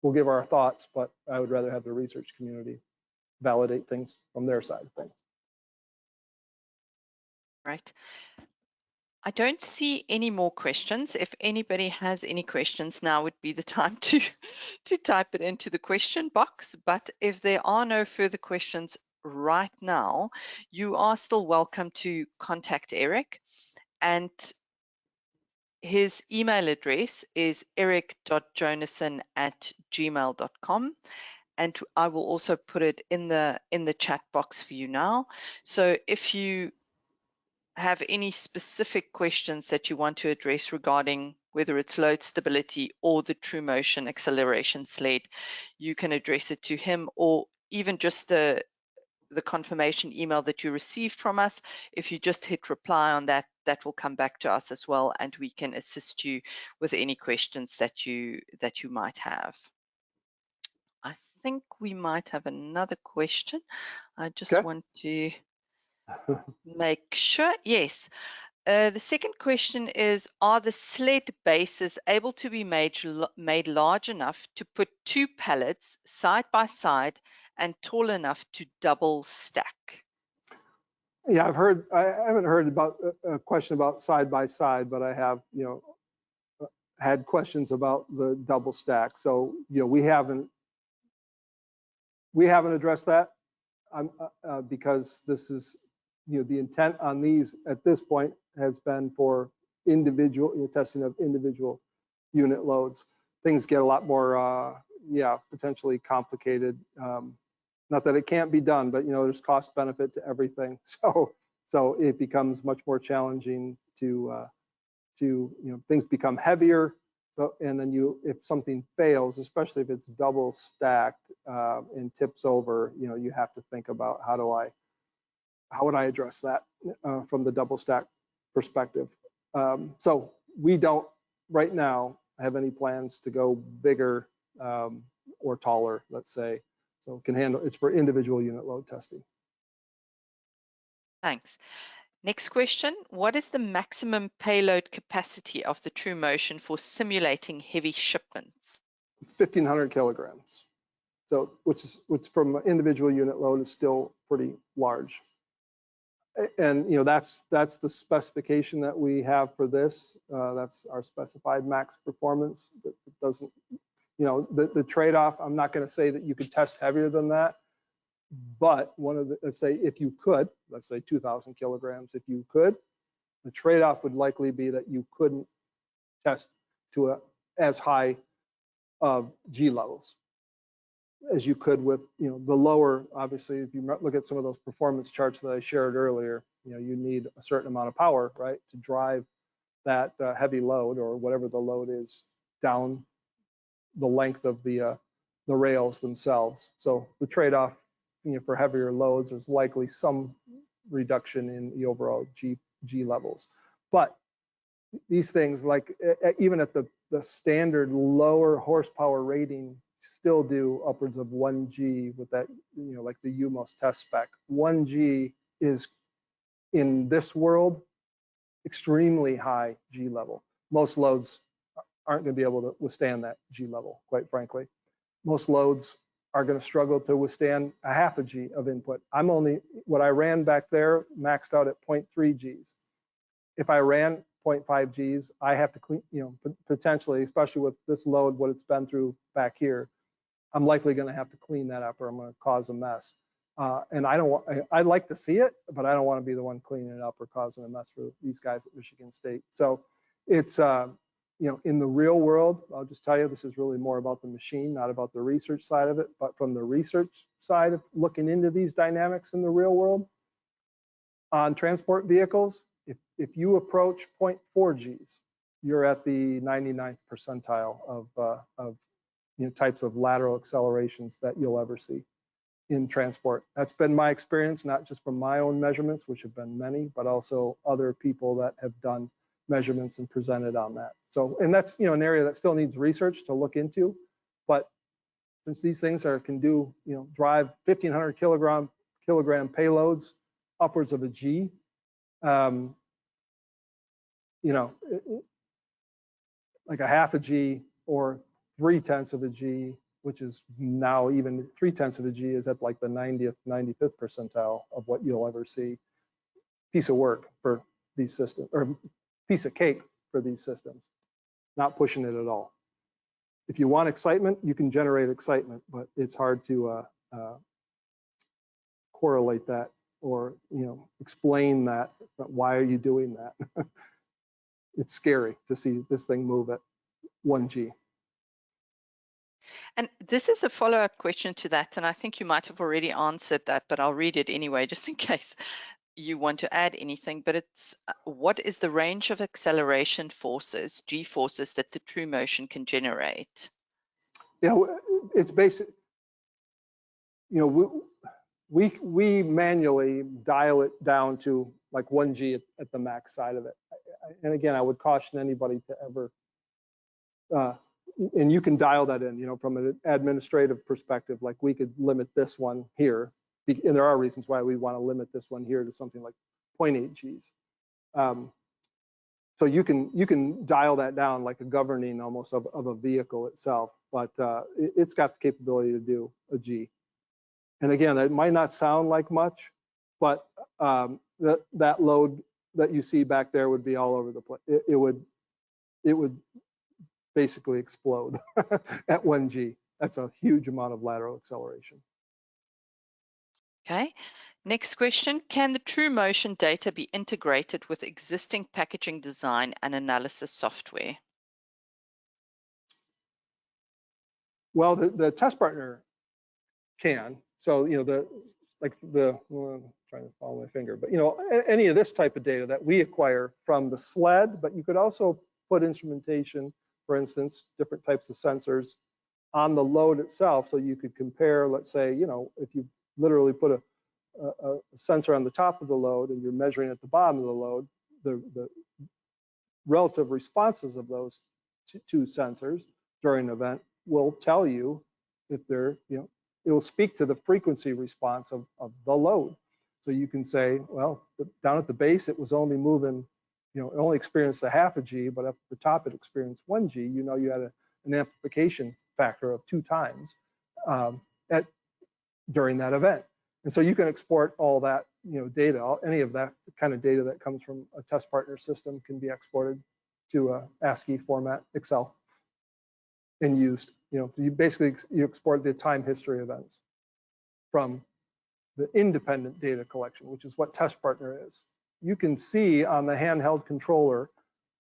we'll give our thoughts, but I would rather have the research community validate things from their side of things. Right. I don't see any more questions. If anybody has any questions, now would be the time to type it into the question box. But if there are no further questions right now, you are still welcome to contact Eric. And his email address is eric.jonason@gmail.com. And I will also put it in the chat box for you now. So if you have any specific questions that you want to address regarding whether it's load stability or the TruMotion acceleration sled, you can address it to him, or even just the confirmation email that you received from us. If you just hit reply on that, that will come back to us as well, and we can assist you with any questions that you might have. I think we might have another question. I just want to make sure. Yes. The second question is, are the sled bases able to be made large enough to put two pallets side by side and tall enough to double stack? Yeah, I haven't heard about a question about side by side, but I have, you know, had questions about the double stack. So, you know, we haven't addressed that because this is, you know, the intent on these at this point has been for individual, you know, testing of individual unit loads. Things get a lot more, potentially complicated. Not that it can't be done, but, you know, there's cost benefit to everything. So it becomes much more challenging to you know, things become heavier. So, and then if something fails, especially if it's double stacked and tips over, you know, you have to think about how would I address that from the double stack perspective. So we don't right now have any plans to go bigger or taller, let's say. So it can handle, it's for individual unit load testing. Thanks. Next question, what is the maximum payload capacity of the TruMotion for simulating heavy shipments? 1,500 kilograms. So which from an individual unit load is still pretty large. And, you know, that's the specification that we have for this. That's our specified max performance. It doesn't, you know, the trade-off, I'm not going to say that you could test heavier than that, but let's say if you could, let's say 2,000 kilograms, if you could, the trade-off would likely be that you couldn't test to as high of G levels as you could with, the lower. Obviously, if you look at some of those performance charts that I shared earlier, you need a certain amount of power, right, to drive that heavy load or whatever the load is down the length of the rails themselves. So the trade-off, for heavier loads, is likely some reduction in the overall G levels. But these things, like even at the standard lower horsepower rating, still do upwards of 1 G with that, like the UMOS test spec. 1 G is, in this world, extremely high G level. Most loads aren't going to be able to withstand that G level, quite frankly. Most loads are going to struggle to withstand a half a G of input. What I ran back there maxed out at 0.3 Gs. If I ran 0.5 Gs, I have to clean, potentially, especially with this load, what it's been through back here, I'm likely going to have to clean that up, or I'm going to cause a mess. And I'd like to see it, but I don't want to be the one cleaning it up or causing a mess for these guys at Michigan State. So it's, in the real world, I'll just tell you, this is really more about the machine, not about the research side of it. But from the research side of looking into these dynamics in the real world, on transport vehicles, if you approach 0.4 Gs, you're at the 99th percentile of types of lateral accelerations that you'll ever see in transport. That's been my experience, not just from my own measurements, which have been many, but also other people that have done measurements and presented on that. So, and that's an area that still needs research to look into, but since these things can do drive 1,500 kilogram payloads upwards of a G, like a half a G or 0.3 of a G, which is now even 0.3 of a G is at like the 90th, 95th percentile of what you'll ever see. Piece of work for these systems, or piece of cake for these systems. Not pushing it at all. If you want excitement, you can generate excitement, but it's hard to correlate that or explain that. But why are you doing that? It's scary to see this thing move at 1 G. And this is a follow-up question to that, and I think you might have already answered that, but I'll read it anyway, just in case you want to add anything. But it's, what is the range of acceleration forces, G forces, that the TruMotion can generate? Yeah, it's basic. We manually dial it down to like 1 G at the max side of it. And again, I would caution anybody to ever, and you can dial that in, from an administrative perspective, like we could limit this one here. And there are reasons why we want to limit this one here to something like 0.8 Gs. So you can dial that down like a governing almost of a vehicle itself, but it's got the capability to do a G. And again, that might not sound like much, but that load that you see back there would be all over the place. It would basically explode at 1 G. That's a huge amount of lateral acceleration. Okay, next question. Can the TruMotion data be integrated with existing packaging design and analysis software? Well, the test partner can. So, I'm trying to follow my finger, but any of this type of data that we acquire from the sled, but you could also put instrumentation, for instance, different types of sensors on the load itself. So you could compare, let's say, if you literally put a sensor on the top of the load and you're measuring at the bottom of the load, the relative responses of those two sensors during an event will tell you if they're, it will speak to the frequency response of the load. So you can say, well, down at the base, it was only moving, it only experienced a half a G, but up at the top, it experienced 1 G. You had an amplification factor of 2 times during that event. And so you can export all that, data, any of that kind of data that comes from a test partner system can be exported to a ASCII format, Excel, and used. You export the time history events from the independent data collection, which is what test partner is. You can see on the handheld controller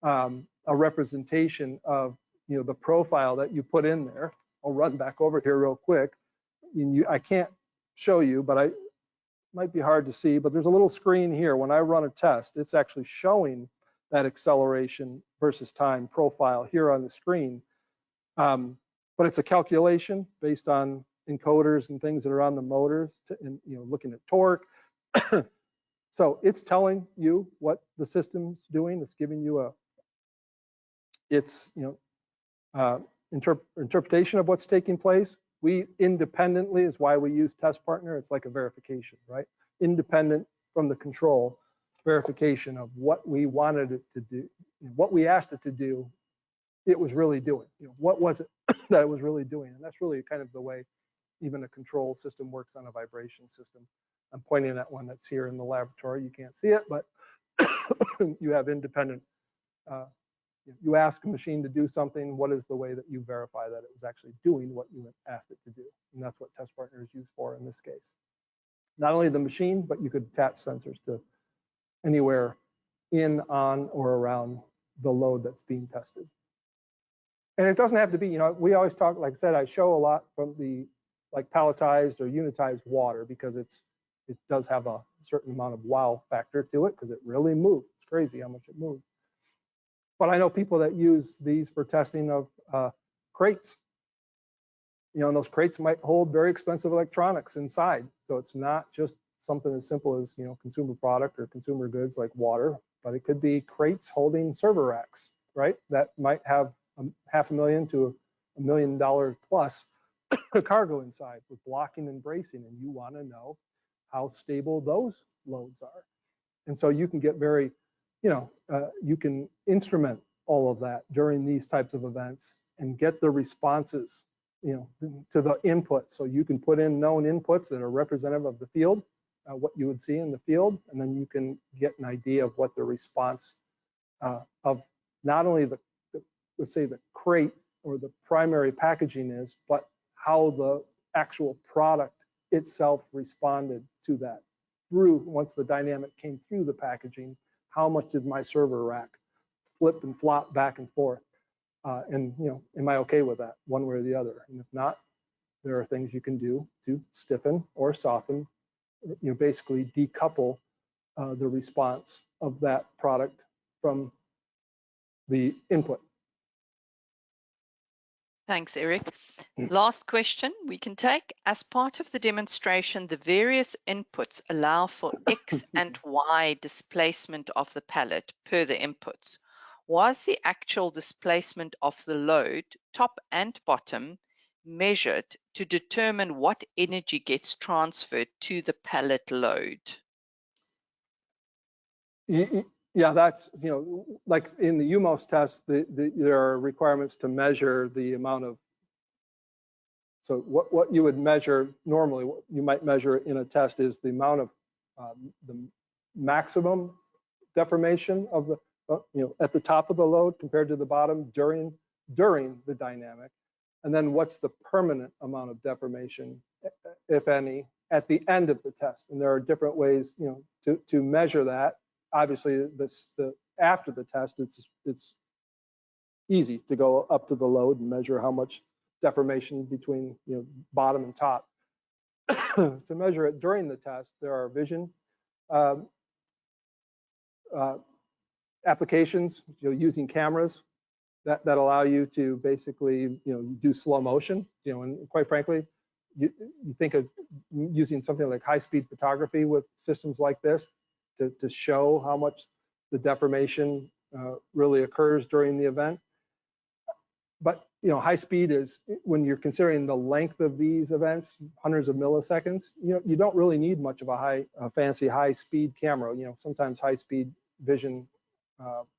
a representation of the profile that you put in there. I'll run back over here real quick. I can't show you, but it might be hard to see, but there's a little screen here. When I run a test, it's actually showing that acceleration versus time profile here on the screen. But it's a calculation based on encoders and things that are on the motors, and looking at torque. So it's telling you what the system's doing. It's giving you interpretation of what's taking place. We independently is why we use test partner. It's like a verification, right? Independent from the control, verification of what we wanted it to do, what we asked it to do, it was really doing. What was it that it was really doing? And that's really kind of the way even a control system works on a vibration system. I'm pointing at one that's here in the laboratory. You can't see it, but you have independent. You ask a machine to do something. What is the way that you verify that it was actually doing what you asked it to do? And that's what test partner is used for in this case. Not only the machine, but you could attach sensors to anywhere in, on, or around the load that's being tested. And it doesn't have to be, we always talk, like I said, I show a lot from the palletized or unitized water because it does have a certain amount of wow factor to it because it really moves. It's crazy how much it moves. But I know people that use these for testing of crates. And those crates might hold very expensive electronics inside. So it's not just something as simple as, consumer product or consumer goods like water, but it could be crates holding server racks, right? That might have $500,000 to $1 million plus cargo inside with blocking and bracing, and you want to know how stable those loads are. And so you can get very, you can instrument all of that during these types of events and get the responses, to the input. So you can put in known inputs that are representative of the field, what you would see in the field, and then you can get an idea of what the response of not only let's say the crate or the primary packaging is, but how the actual product itself responded to that once the dynamic came through the packaging. How much did my server rack flip and flop back and forth? And am I okay with that one way or the other? And if not, there are things you can do to stiffen or soften, basically decouple the response of that product from the input. Thanks, Eric. Last question we can take. As part of the demonstration, the various inputs allow for X and Y displacement of the pallet per the inputs. Was the actual displacement of the load, top and bottom, measured to determine what energy gets transferred to the pallet load? Yeah, that's, like in the UMOS test, there are requirements to measure the amount of, so what you would measure normally, what you might measure in a test is the amount of the maximum deformation of the, at the top of the load compared to the bottom during the dynamic. And then what's the permanent amount of deformation, if any, at the end of the test. And there are different ways, to measure that. Obviously, after the test, it's easy to go up to the load and measure how much deformation between bottom and top. To measure it during the test, there are vision applications, using cameras that allow you to basically do slow motion. And quite frankly, you think of using something like high-speed photography with systems like this to show how much the deformation really occurs during the event. But high speed is, when you're considering the length of these events, hundreds of milliseconds, you don't really need much of a fancy high-speed camera. Sometimes high-speed vision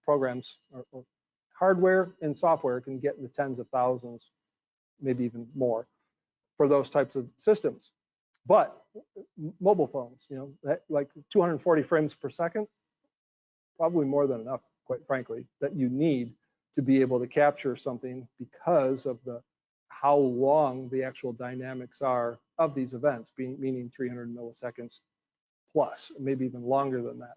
programs or hardware and software can get in the tens of thousands, maybe even more, for those types of systems. But mobile phones, like 240 frames per second, probably more than enough, quite frankly, that you need to be able to capture something because of how long the actual dynamics are of these events, meaning 300 milliseconds plus, maybe even longer than that.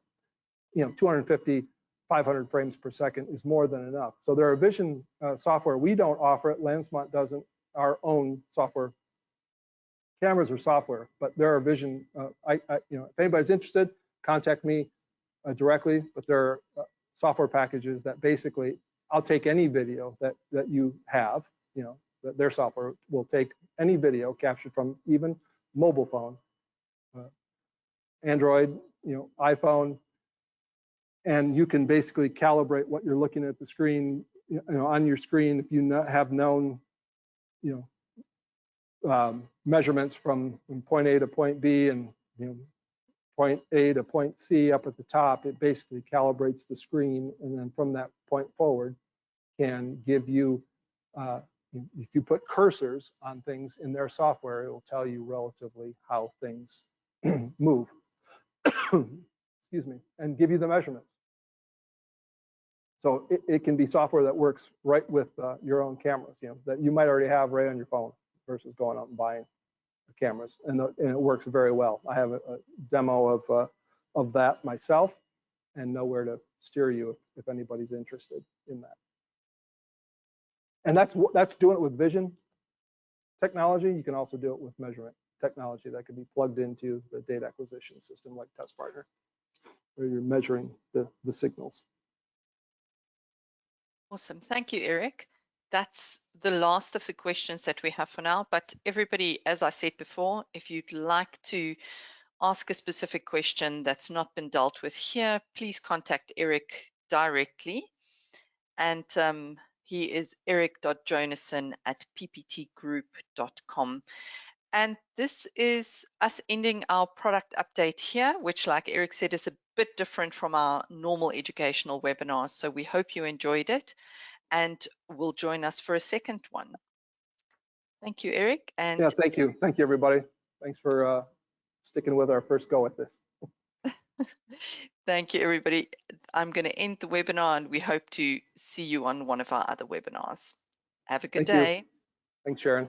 250, 500 frames per second is more than enough. So there are vision software we don't offer it. Lansmont doesn't our own software. Cameras are software, but there are vision. If anybody's interested, contact me directly. But there are software packages that basically I'll take any video that you have. That their software will take any video captured from even mobile phone, Android, iPhone, and you can basically calibrate what you're looking at the screen, on your screen. If you have known, measurements from point A to point B and point A to point C up at the top, it basically calibrates the screen, and then from that point forward can give you, if you put cursors on things in their software, it will tell you relatively how things move. Excuse me, and give you the measurements. So it can be software that works right with your own cameras, that you might already have right on your phone versus going out and buying cameras, and it works very well. I have a demo of that myself, and know where to steer you if anybody's interested in that. And that's doing it with vision technology. You can also do it with measurement technology that can be plugged into the data acquisition system like Test Partner, where you're measuring the signals. Awesome. Thank you, Eric. That's the last of the questions that we have for now. But everybody, as I said before, if you'd like to ask a specific question that's not been dealt with here, please contact Eric directly. And he is eric.jonassen@pptgroup.com. And this is us ending our product update here, which, like Eric said, is a bit different from our normal educational webinars. So we hope you enjoyed it and will join us for a second one. Thank you, Eric. And yeah, thank you. Thank you, everybody. Thanks for sticking with our first go at this. Thank you, everybody. I'm going to end the webinar, and we hope to see you on one of our other webinars. Have a good day. Thanks, Sharon.